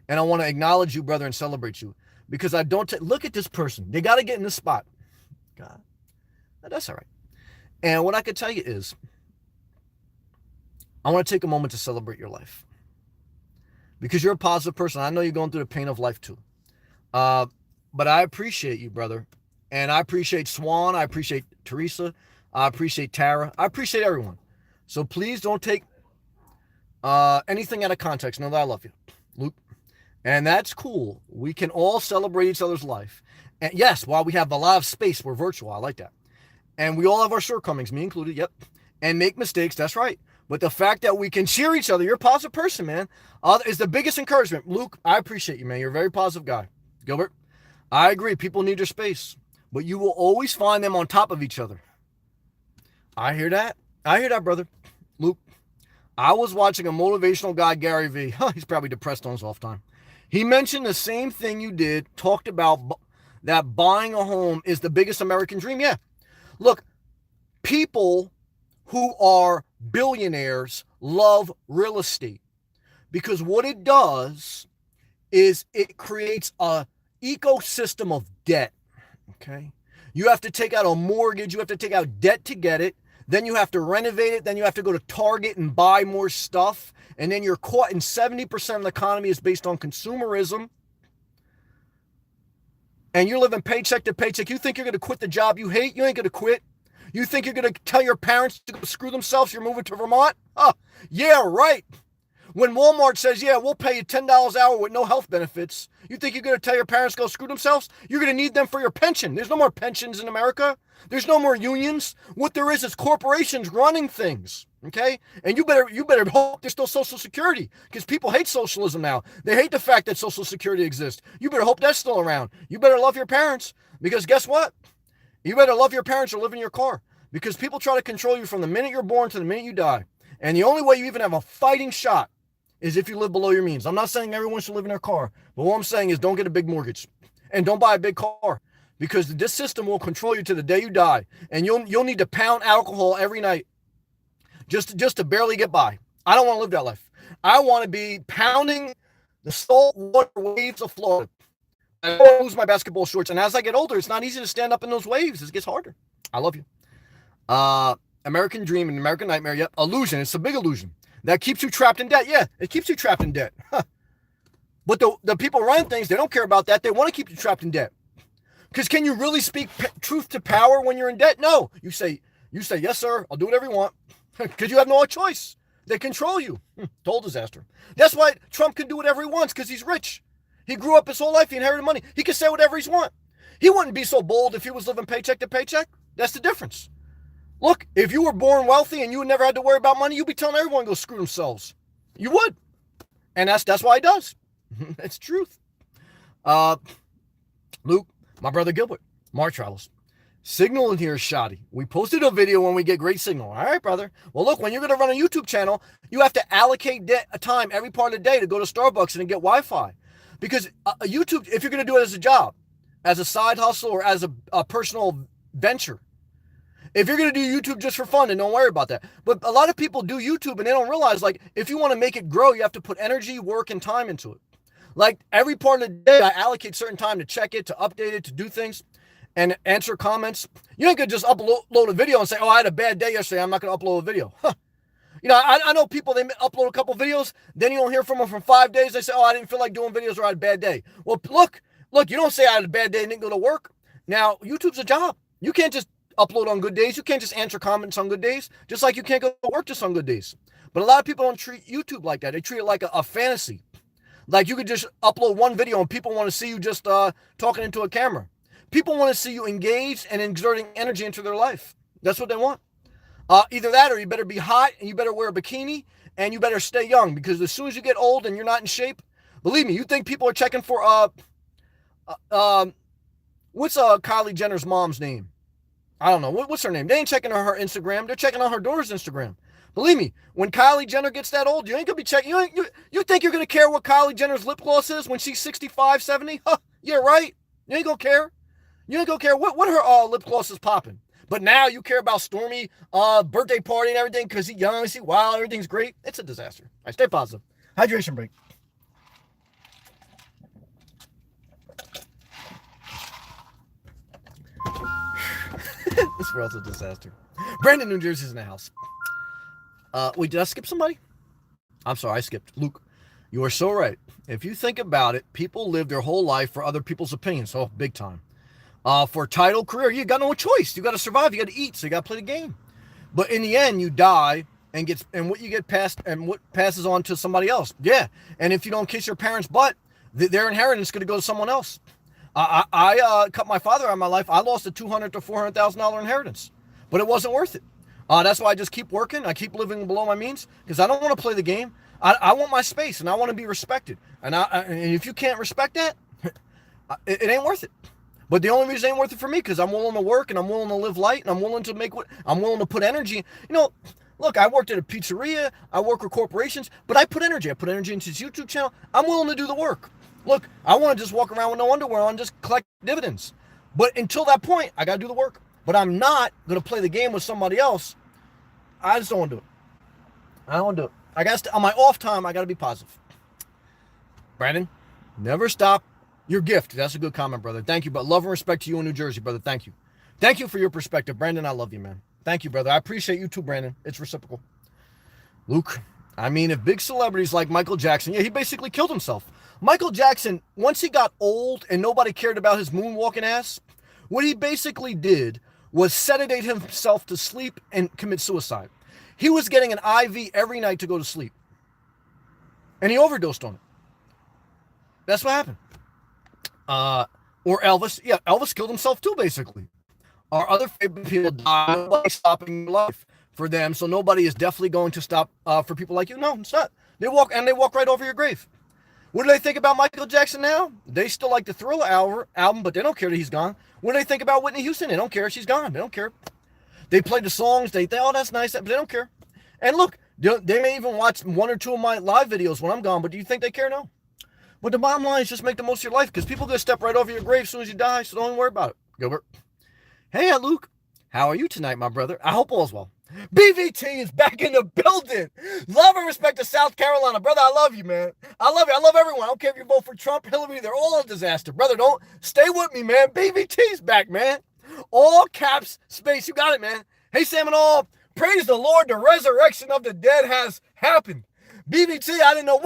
and I want to acknowledge you, brother, and celebrate you. Because I don't look at this person. They got to get in this spot. God, that's all right. And what I could tell you is, I want to take a moment to celebrate your life. Because you're a positive person. I know you're going through the pain of life too. But I appreciate you, brother. And I appreciate Swan. I appreciate Teresa. I appreciate Tara. I appreciate everyone. So please don't take anything out of context. Know that I love you. Luke. And that's cool. We can all celebrate each other's life. And yes, while we have a lot of space, we're virtual. I like that. And we all have our shortcomings, me included. Yep. And make mistakes. That's right. But the fact that we can cheer each other, you're a positive person, man, is the biggest encouragement. Luke, I appreciate you, man. You're a very positive guy. Gilbert, I agree. People need their space. But you will always find them on top of each other. I hear that. I hear that, brother. Luke, I was watching a motivational guy, Gary Vee. He's probably depressed on his off time. He mentioned the same thing you did, talked about that buying a home is the biggest American dream. Yeah. Look, people who are billionaires love real estate because what it does is it creates a ecosystem of debt. Okay. You have to take out a mortgage. You have to take out debt to get it. Then you have to renovate it. Then you have to go to Target and buy more stuff. And then you're caught in 70% of the economy is based on consumerism. And you're living paycheck to paycheck. You think you're going to quit the job you hate? You ain't going to quit. You think you're going to tell your parents to go screw themselves? You're moving to Vermont? Yeah, right. When Walmart says, yeah, we'll pay you $10 an hour with no health benefits, you think you're going to tell your parents to go screw themselves? You're going to need them for your pension. There's no more pensions in America. There's no more unions. What there is corporations running things. Okay, and you better hope there's still Social Security, because people hate socialism now. They hate the fact that Social Security exists. You better hope that's still around. You better love your parents, because guess what? You better love your parents or live in your car, because people try to control you from the minute you're born to the minute you die. And the only way you even have a fighting shot is if you live below your means. I'm not saying everyone should live in their car, but what I'm saying is don't get a big mortgage and don't buy a big car, because this system will control you to the day you die, and you'll need to pound alcohol every night just to barely get by. I don't want to live that life. I want to be pounding the salt water waves of Florida. I don't want to lose my basketball shorts. And as I get older, it's not easy to stand up in those waves. It gets harder. I love you. American dream and American nightmare. Yep. Illusion. It's a big illusion that keeps you trapped in debt. Yeah, it keeps you trapped in debt. But the people running things, they don't care about that. They want to keep you trapped in debt. Because can you really speak truth to power when you're in debt? No. You say, yes, sir. I'll do whatever you want. Because you have no choice. They control you. Total disaster. That's why Trump can do whatever he wants, because he's rich. He grew up his whole life. He inherited money. He can say whatever he wants. He wouldn't be so bold if he was living paycheck to paycheck. That's the difference. Look, if you were born wealthy and you never had to worry about money, you'd be telling everyone to go screw themselves. You would. And that's why he does. It's truth. Luke, my brother Gilbert, Mars Travels. Signal in here is shoddy. We posted a video when we get great signal. All right, brother. Well, look, when you're going to run a YouTube channel, you have to allocate a time every part of the day to go to Starbucks and get Wi-Fi. Because YouTube, if you're going to do it as a job, as a side hustle, or as a personal venture, if you're going to do YouTube just for fun, then don't worry about that. But a lot of people do YouTube and they don't realize, like, if you want to make it grow, you have to put energy, work, and time into it. Like, every part of the day, I allocate certain time to check it, to update it, to do things, and answer comments. You ain't gonna just upload a video and say, oh, I had a bad day yesterday, I'm not gonna upload a video. You know, I know people, they upload a couple videos, then you don't hear from them for 5 days. They say, oh, I didn't feel like doing videos, or I had a bad day. Well, look, you don't say I had a bad day and didn't go to work. Now, YouTube's a job. You can't just upload on good days. You can't just answer comments on good days, just like you can't go to work just on good days. But a lot of people don't treat YouTube like that. They treat it like a fantasy. Like you could just upload one video and people want to see you just talking into a camera. People want to see you engaged and exerting energy into their life. That's what they want. Either that, or you better be hot and you better wear a bikini and you better stay young, because as soon as you get old and you're not in shape, believe me, you think people are checking for what's Kylie Jenner's mom's name? I don't know. What's her name? They ain't checking on her Instagram. They're checking on her daughter's Instagram. Believe me, when Kylie Jenner gets that old, you ain't gonna be checking. You think you're gonna care what Kylie Jenner's lip gloss is when she's 65, 70? Huh, yeah, right. You ain't gonna care. You ain't gonna care what her lip gloss is popping. But now you care about Stormy birthday party and everything because he's young, he's wild, everything's great. It's a disaster. All right, stay positive. Hydration break. This world's a disaster. Brandon, New Jersey's in the house. Wait, did I skip somebody? I'm sorry, I skipped. Luke, you are so right. If you think about it, people live their whole life for other people's opinions. Oh, big time. For title, career, you got no choice. You got to survive. You got to eat. So you got to play the game. But in the end, you die and what you get passed and what passes on to somebody else. Yeah. And if you don't kiss your parents' butt, their inheritance is going to go to someone else. I cut my father out of my life. I lost a $200,000 to $400,000 inheritance, but it wasn't worth it. That's why I just keep working. I keep living below my means because I don't want to play the game. I want my space and I want to be respected. And if you can't respect that, it ain't worth it. But the only reason it ain't worth it for me because I'm willing to work and I'm willing to live light and I'm willing to put energy. You know, look, I worked at a pizzeria. I work with corporations, but I put energy. I put energy into this YouTube channel. I'm willing to do the work. Look, I want to just walk around with no underwear on, just collect dividends. But until that point, I got to do the work. But I'm not going to play the game with somebody else. I just don't want to do it. I don't want to do it. I got on my off time, I got to be positive. Brandon, never stop your gift. That's a good comment, brother. Thank you, but love and respect to you in New Jersey, brother. Thank you. Thank you for your perspective. Brandon, I love you, man. Thank you, brother. I appreciate you too, Brandon. It's reciprocal. Luke, I mean, if big celebrities like Michael Jackson, yeah, he basically killed himself. Michael Jackson, once he got old and nobody cared about his moonwalking ass, what he basically did was sedate himself to sleep and commit suicide. He was getting an IV every night to go to sleep. And he overdosed on it. That's what happened. Or Elvis. Yeah, Elvis killed himself too, basically. Our other favorite people died. Nobody stopping your life. for them. So nobody is definitely going to stop for people like you. No, it's not. They walk right over your grave. What do they think about Michael Jackson now? They still like the Thriller album, but they don't care that he's gone. What do they think about Whitney Houston? They don't care. She's gone. They don't care. They play the songs. They think, oh, that's nice, but they don't care. And look, they may even watch one or two of my live videos when I'm gone, but do you think they care? No. But the bottom line is just make the most of your life, because people are going to step right over your grave as soon as you die, so don't even worry about it. Gilbert. Hey, Aunt Luke. How are you tonight, my brother? I hope all's well. BVT is back in the building. Love and respect to South Carolina. Brother, I love you, man. I love you. I love everyone. I don't care if you vote for Trump, Hillary. They're all a disaster. Brother, don't stay with me, man. BVT's back, man. All caps, space. You got it, man. Hey, Sam and all. Praise the Lord. The resurrection of the dead has happened. BVT, I didn't know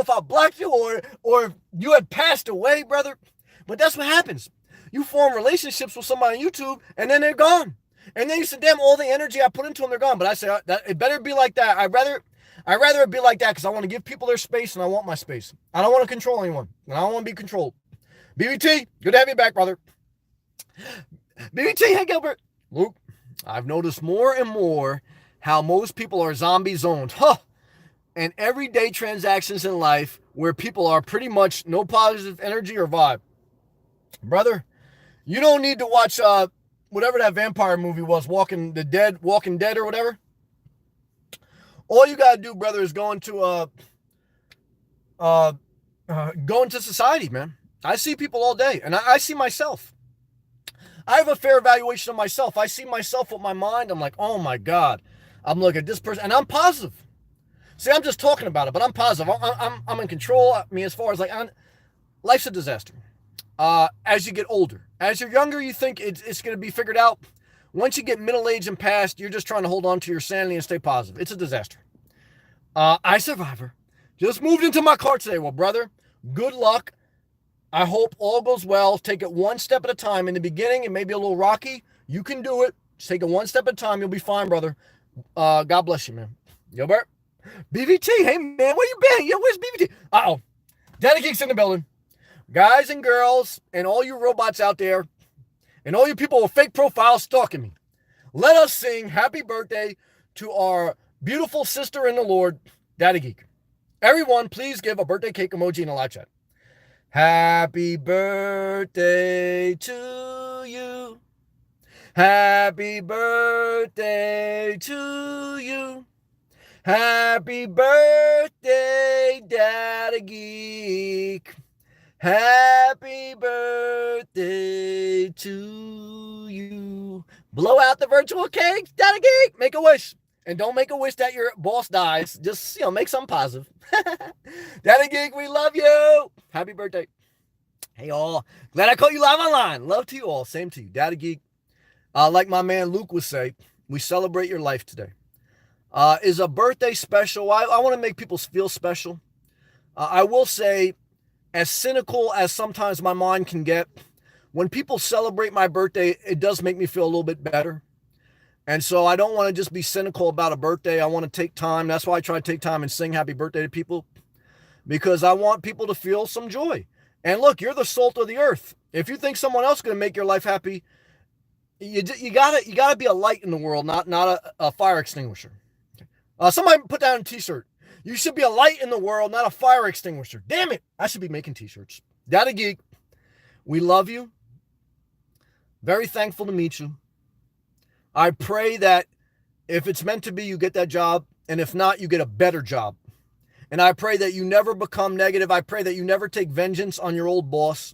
if I blocked you or if you had passed away, brother. But that's what happens. You form relationships with somebody on YouTube, and then they're gone. And then you say, damn, all the energy I put into them, they're gone. But I say, that it better be like that. I'd rather it be like that, because I want to give people their space, and I want my space. I don't want to control anyone, and I don't want to be controlled. BVT, good to have you back, brother. BVT, hey, Gilbert. Luke, I've noticed more and more how most people are zombie zoned. And everyday transactions in life where people are pretty much no positive energy or vibe. Brother, you don't need to watch whatever that vampire movie was, Walking Dead or whatever. All you gotta do, brother, is go into society, man. I see people all day, and I see myself. I have a fair evaluation of myself. I see myself with my mind. I'm like, oh my God, I'm looking at this person, and I'm positive. See, I'm just talking about it, but I'm positive. I'm in control. I mean, as far as life's a disaster. As you get older. As you're younger, you think it's going to be figured out. Once you get middle-aged and past, you're just trying to hold on to your sanity and stay positive. It's a disaster. I, Survivor, just moved into my car today. Well, brother, good luck. I hope all goes well. Take it one step at a time. In the beginning, it may be a little rocky. You can do it. Just take it one step at a time. You'll be fine, brother. God bless you, man. Gilbert. BVT, hey, man, where you been? Yo, where's BVT? Uh-oh. Daddy Geek's in the building. Guys and girls, and all you robots out there, and all you people with fake profiles stalking me, let us sing happy birthday to our beautiful sister in the Lord, Daddy Geek. Everyone, please give a birthday cake emoji in the live chat. Happy birthday to you. Happy birthday to you. Happy birthday, Daddy Geek. Happy birthday to you. Blow out the virtual cake, Daddy Geek. Make a wish. And don't make a wish that your boss dies. Just, make something positive. Daddy Geek, we love you. Happy birthday. Hey, all. Glad I caught you live online. Love to you all. Same to you. Daddy Geek. Like my man Luke would say, we celebrate your life today. Is a birthday special? I want to make people feel special. I will say, as cynical as sometimes my mind can get, when people celebrate my birthday, it does make me feel a little bit better. And so I don't want to just be cynical about a birthday. I want to take time. That's why I try to take time and sing happy birthday to people, because I want people to feel some joy. And look, you're the salt of the earth. If you think someone else is going to make your life happy, you gotta be a light in the world, not a fire extinguisher. Somebody put down a t-shirt. You should be a light in the world, not a fire extinguisher. Damn it. I should be making t-shirts. Daddy Geek, we love you. Very thankful to meet you. I pray that if it's meant to be, you get that job. And if not, you get a better job. And I pray that you never become negative. I pray that you never take vengeance on your old boss.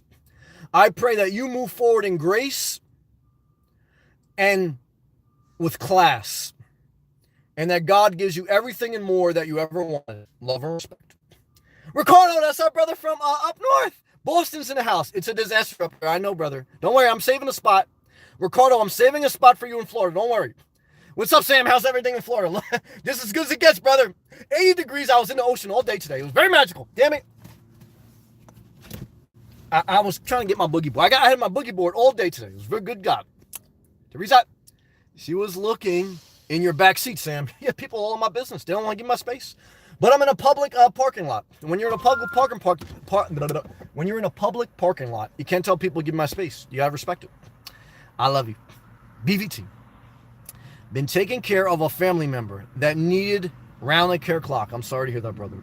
I pray that you move forward in grace and with class. And that God gives you everything and more that you ever wanted. Love and respect. Ricardo, that's our brother from up north. Boston's in the house. It's a disaster up there. I know, brother. Don't worry. I'm saving a spot. Ricardo, I'm saving a spot for you in Florida. Don't worry. What's up, Sam? How's everything in Florida? This is as good as it gets, brother. 80 degrees. I was in the ocean all day today. It was very magical. Damn it. I was trying to get my boogie board. I had my boogie board all day today. It was very good God. Teresa, she was looking in your back seat, Sam. Yeah, people all in my business. They don't want to give me my space. But I'm in a public parking lot. When you're in a public parking lot, you can't tell people to give me my space. You gotta respect it. I love you. BVT. Been taking care of a family member that needed round-the-clock clock. I'm sorry to hear that, brother.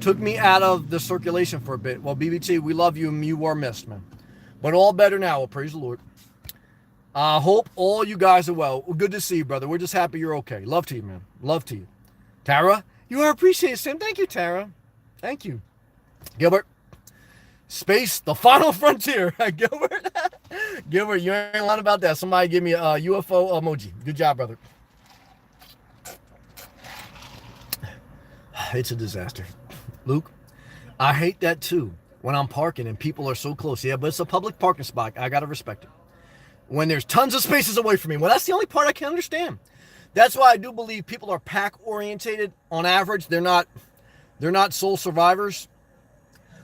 Took me out of the circulation for a bit. Well, BBT, we love you and you were missed, man. But all better now. Well, praise the Lord. Hope all you guys are well. Good to see you, brother. We're just happy you're okay. Love to you, man. Love to you. Tara, you are appreciated, Sam. Thank you, Tara. Thank you. Gilbert. Space, the final frontier. Gilbert. Gilbert, you ain't lying about that. Somebody give me a UFO emoji. Good job, brother. It's a disaster. Luke, I hate that too. When I'm parking and people are so close. Yeah, but it's a public parking spot. I got to respect it. When there's tons of spaces away from me. Well, that's the only part I can understand. That's why I do believe people are pack orientated on average. They're not sole survivors.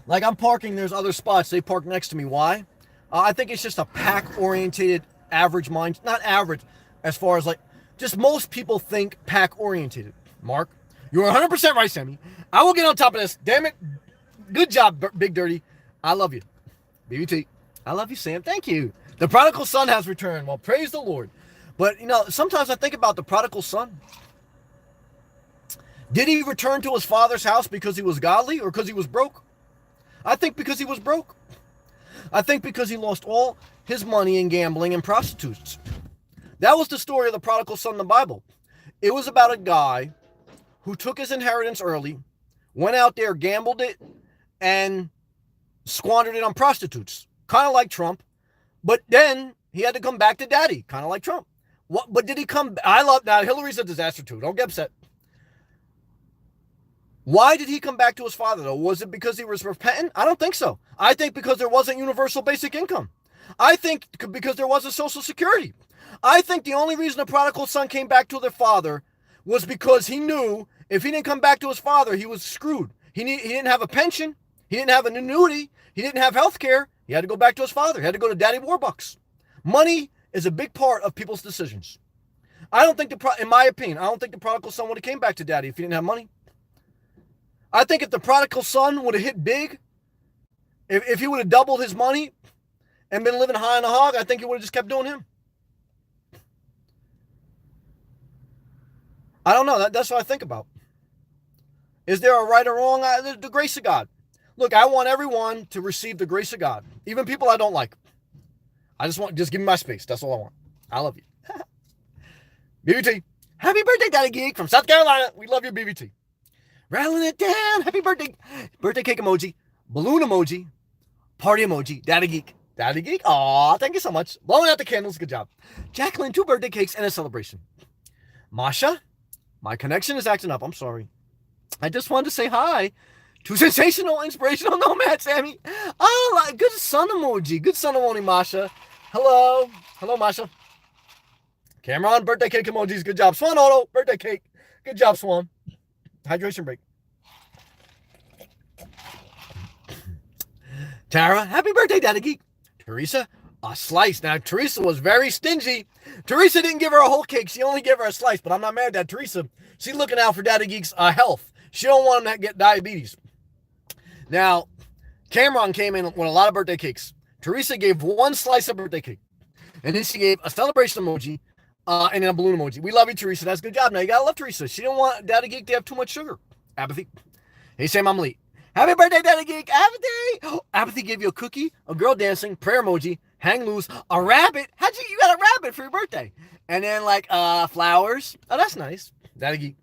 Like I'm parking, there's other spots. They park next to me. Why? I think it's just a pack orientated average mind. Not average as far as like, just most people think pack orientated. Mark, you're 100% right, Sammy. I will get on top of this. Damn it. Good job, Big Dirty. I love you. BBT. I love you, Sam. Thank you. The prodigal son has returned. Well, praise the Lord. But, sometimes I think about the prodigal son. Did he return to his father's house because he was godly or because he was broke? I think because he was broke. I think because he lost all his money in gambling and prostitutes. That was the story of the prodigal son in the Bible. It was about a guy who took his inheritance early, went out there, gambled it, and squandered it on prostitutes. Kind of like Trump. But then he had to come back to daddy, kind of like Trump. But did he come? Now Hillary's a disaster too. Don't get upset. Why did he come back to his father though? Was it because he was repentant? I don't think so. I think because there wasn't universal basic income. I think because there wasn't Social Security. I think the only reason the prodigal son came back to their father was because he knew if he didn't come back to his father, he was screwed. He didn't have a pension. He didn't have an annuity. He didn't have health care. He had to go back to his father. He had to go to Daddy Warbucks. Money is a big part of people's decisions. I don't think in my opinion, I don't think the prodigal son would have came back to daddy if he didn't have money. I think if the prodigal son would have hit big, if he would have doubled his money and been living high on the hog, I think he would have just kept doing him. I don't know. That's what I think about. Is there a right or wrong? The grace of God. Look, I want everyone to receive the grace of God, even people I don't like. Just give me my space. That's all I want. I love you. BBT. Happy birthday, Daddy Geek from South Carolina. We love you, BBT. Rattling it down. Happy birthday. Birthday cake emoji. Balloon emoji. Party emoji. Daddy Geek. Daddy Geek. Aw, thank you so much. Blowing out the candles. Good job. Jacqueline, 2 birthday cakes and a celebration. Masha, my connection is acting up. I'm sorry. I just wanted to say hi to sensational, inspirational nomad, Sammy. Oh, good sun emoji. Good sun emoji, Masha. Hello. Hello, Masha. Cameron, birthday cake emojis. Good job. Swan Auto, birthday cake. Good job, Swan. Hydration break. Tara, happy birthday, Daddy Geek. Teresa, a slice. Now, Teresa was very stingy. Teresa didn't give her a whole cake. She only gave her a slice, but I'm not mad at that. Teresa, she's looking out for Daddy Geek's health. She don't want him to get diabetes. Now, Cameron came in with a lot of birthday cakes. Teresa gave 1 slice of birthday cake. And then she gave a celebration emoji and then a balloon emoji. We love you, Teresa. That's a good job. Now, you got to love Teresa. She didn't want Daddy Geek to have too much sugar. Apathy. Hey, Sam, I'm late. Happy birthday, Daddy Geek. Apathy. Oh, Apathy gave you a cookie, a girl dancing, prayer emoji, hang loose, a rabbit. You got a rabbit for your birthday. And then, flowers. Oh, that's nice. Daddy Geek.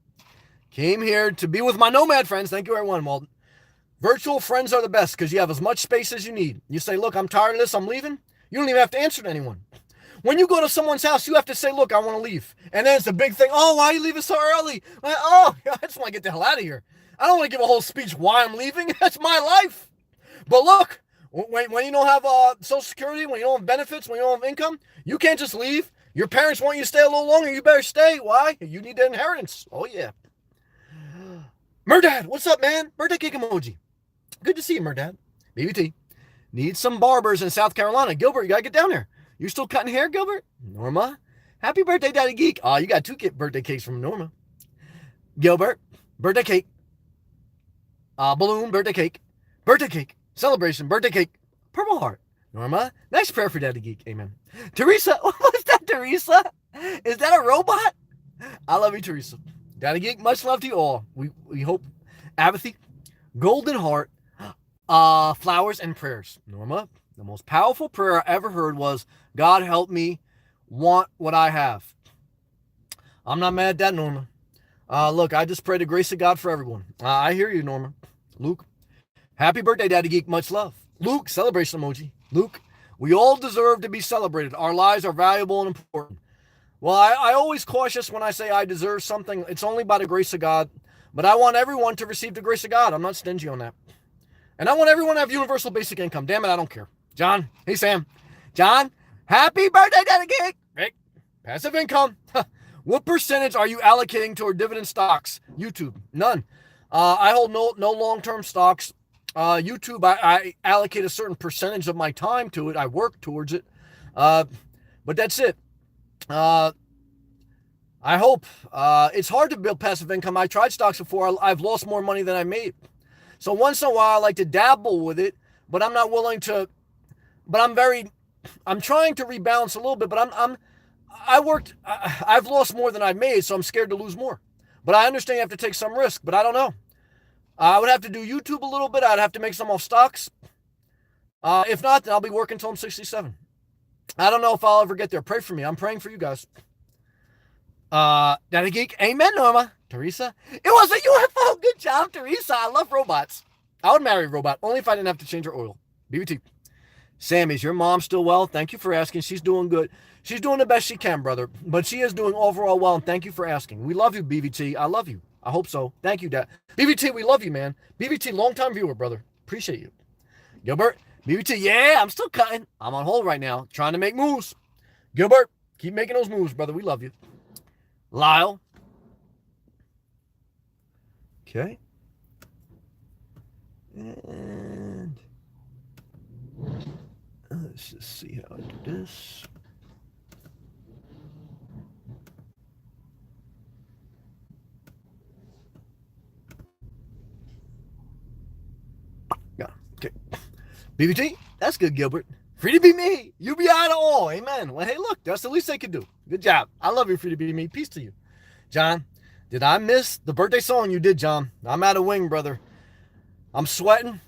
Came here to be with my nomad friends. Thank you, everyone. Well, virtual friends are the best because you have as much space as you need. You say, look, I'm tired of this. I'm leaving. You don't even have to answer to anyone. When you go to someone's house, you have to say, look, I want to leave. And then it's a big thing. Oh, why are you leaving so early? I just want to get the hell out of here. I don't want to give a whole speech why I'm leaving. That's my life. But look, when you don't have Social Security, when you don't have benefits, when you don't have income, you can't just leave. Your parents want you to stay a little longer. You better stay. Why? You need the inheritance. Oh, yeah. Murdad, what's up, man? Birthday cake emoji. Good to see you, Murdad. BBT. Need some barbers in South Carolina. Gilbert, you got to get down there. You still cutting hair, Gilbert? Norma. Happy birthday, Daddy Geek. Oh, you got 2 birthday cakes from Norma. Gilbert, birthday cake. Balloon, birthday cake. Birthday cake. Celebration, birthday cake. Purple heart. Norma, nice prayer for Daddy Geek. Amen. Teresa, what's that Teresa? Is that a robot? I love you, Teresa. Daddy Geek, much love to you all. We hope apathy, golden heart, flowers, and prayers. Norma, the most powerful prayer I ever heard was, God help me want what I have. I'm not mad at that, Norma. Look, I just pray the grace of God for everyone. I hear you, Norma. Luke, happy birthday, Daddy Geek. Much love. Luke, celebration emoji. Luke, we all deserve to be celebrated. Our lives are valuable and important. Well, I always cautious when I say I deserve something. It's only by the grace of God. But I want everyone to receive the grace of God. I'm not stingy on that. And I want everyone to have universal basic income. Damn it, I don't care. John, hey, Sam. John, happy birthday, Daddy Geek. Rick, passive income. What percentage are you allocating toward dividend stocks? YouTube, none. I hold no long-term stocks. YouTube, I allocate a certain percentage of my time to it. I work towards it. But that's it. I hope. It's hard to build passive income. I tried stocks before. I've lost more money than I made. So once in a while, I like to dabble with it, but I'm not willing to. But I'm trying to rebalance a little bit. But I've lost more than I've made, so I'm scared to lose more. But I understand you have to take some risk. But I don't know. I would have to do YouTube a little bit. I'd have to make some off stocks. If not, then I'll be working until I'm 67. I don't know if I'll ever get there. Pray for me. I'm praying for you guys. Daddy Geek. Amen, Norma. Teresa. It was a UFO. Good job, Teresa. I love robots. I would marry a robot, only if I didn't have to change her oil. BBT. Sam, is your mom still well? Thank you for asking. She's doing good. She's doing the best she can, brother. But she is doing overall well, and thank you for asking. We love you, BBT. I love you. I hope so. Thank you, Dad. BBT, we love you, man. BBT, long-time viewer, brother. Appreciate you. Gilbert. BBT, yeah, I'm still cutting. I'm on hold right now, trying to make moves. Gilbert, keep making those moves, brother. We love you. Lyle. Okay. And let's just see how I do this. Yeah, okay. BBT, that's good, Gilbert. Free to be me. You be out of all. Amen. Well, hey, look, that's the least they could do. Good job. I love you, free to be me. Peace to you. John, did I miss the birthday song? You did, John. I'm out of wing, brother. I'm sweating.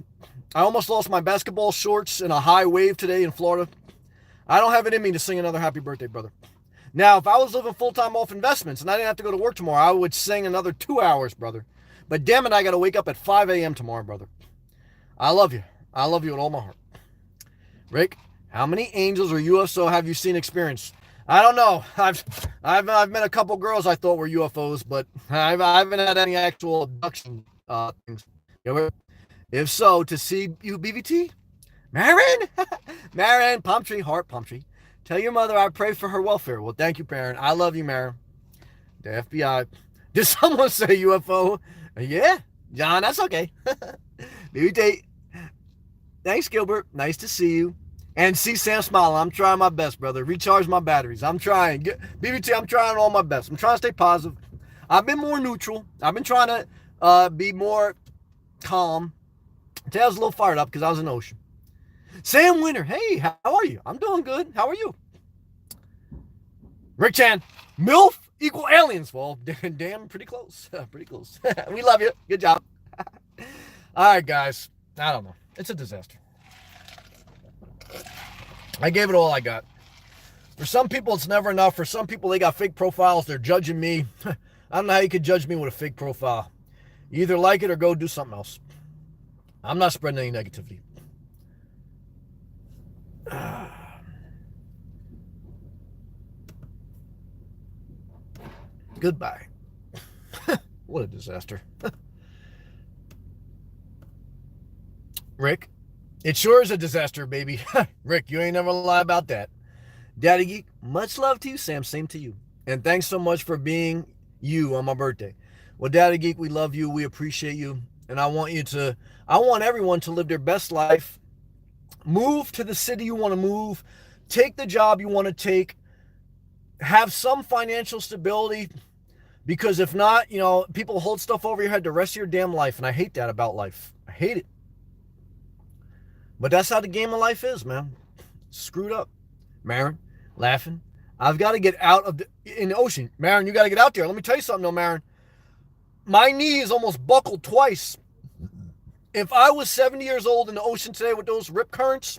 I almost lost my basketball shorts in a high wave today in Florida. I don't have it in me to sing another happy birthday, brother. Now, if I was living full-time off investments and I didn't have to go to work tomorrow, I would sing another 2 hours, brother. But damn it, I got to wake up at 5 a.m. tomorrow, brother. I love you. I love you with all my heart. Rick, how many angels or UFO have you seen experience? I don't know. I've met a couple girls I thought were UFOs, but I haven't had any actual abduction things. If so, to see you, BBT? Marin? Marin, palm tree, heart, palm tree. Tell your mother I pray for her welfare. Well, thank you, Marin. I love you, Marin. The FBI. Did someone say UFO? Yeah, John, that's okay. BBT. Thanks, Gilbert. Nice to see you. And see Sam smile. I'm trying my best, brother. Recharge my batteries. I'm trying. BBT, I'm trying all my best. I'm trying to stay positive. I've been more neutral. I've been trying to be more calm. Today I was a little fired up because I was in the ocean. Sam Winter, hey, how are you? I'm doing good. How are you? Rick Chan, MILF equal aliens. Well, damn, pretty close. Pretty close. We love you. Good job. All right, guys. I don't know. It's a disaster. I gave it all I got. For some people, it's never enough. For some people, they got fake profiles. They're judging me. I don't know how you could judge me with a fake profile. You either like it or go do something else. I'm not spreading any negativity. Goodbye. What a disaster. Rick, it sure is a disaster, baby. Rick, you ain't never lie about that. Daddy Geek, much love to you, Sam. Same to you. And thanks so much for being you on my birthday. Well, Daddy Geek, we love you. We appreciate you. And I want everyone to live their best life. Move to the city you want to move. Take the job you want to take. Have some financial stability. Because if not, people hold stuff over your head the rest of your damn life. And I hate that about life. I hate it. But that's how the game of life is, man. Screwed up. Marin, laughing. I've got to get out of in the ocean. Marin, you got to get out there. Let me tell you something though, Marin. My knee is almost buckled twice. If I was 70 years old in the ocean today with those rip currents,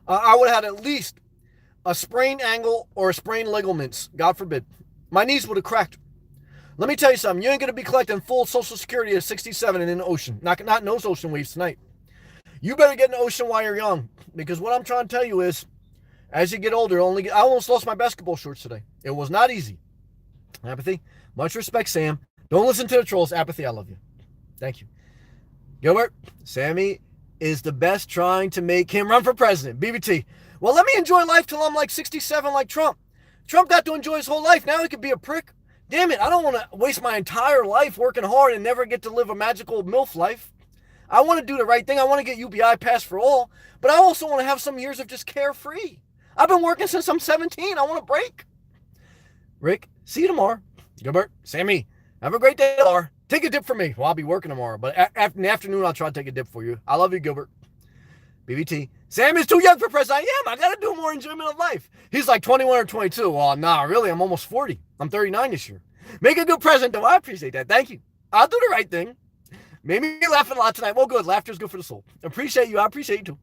I would have had at least a sprained ankle or a sprained ligaments. God forbid. My knees would have cracked. Let me tell you something. You ain't going to be collecting full Social Security at 67 and in the ocean. Not in those ocean waves tonight. You better get in the ocean while you're young. Because what I'm trying to tell you is, as you get older, I almost lost my basketball shorts today. It was not easy. Apathy. Much respect, Sam. Don't listen to the trolls. Apathy, I love you. Thank you. Gilbert, Sammy is the best trying to make him run for president. BBT. Well, let me enjoy life till I'm like 67 like Trump. Trump got to enjoy his whole life. Now he could be a prick. Damn it, I don't want to waste my entire life working hard and never get to live a magical MILF life. I want to do the right thing. I want to get UBI passed for all. But I also want to have some years of just carefree. I've been working since I'm 17. I want a break. Rick, see you tomorrow. Gilbert, Sammy, have a great day tomorrow. Take a dip for me. Well, I'll be working tomorrow, but in the afternoon, I'll try to take a dip for you. I love you, Gilbert. BBT. Sam is too young for president. I am. I got to do more enjoyment of life. He's like 21 or 22. Well, nah, really, I'm almost 40. I'm 39 this year. Make a good president, though. I appreciate that. Thank you. I'll do the right thing. Made me laughing a lot tonight. Well, good. Laughter's good for the soul. Appreciate you. I appreciate you, too.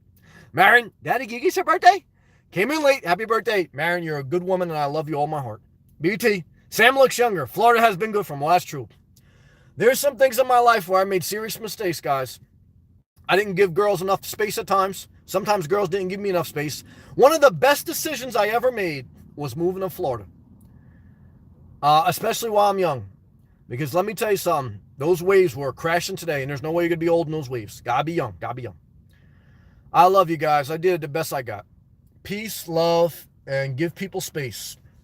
Marin, Daddy Gigi's her birthday? Came in late. Happy birthday. Marin, you're a good woman, and I love you all my heart. BBT. Sam looks younger. Florida has been good for him. Well, that's true. There's some things in my life where I made serious mistakes, guys. I didn't give girls enough space at times. Sometimes girls didn't give me enough space. One of the best decisions I ever made was moving to Florida. Especially while I'm young. Because let me tell you something. Those waves were crashing today, and there's no way you're going to be old in those waves. Gotta be young. Gotta be young. I love you guys. I did the best I got. Peace, love, and give people space.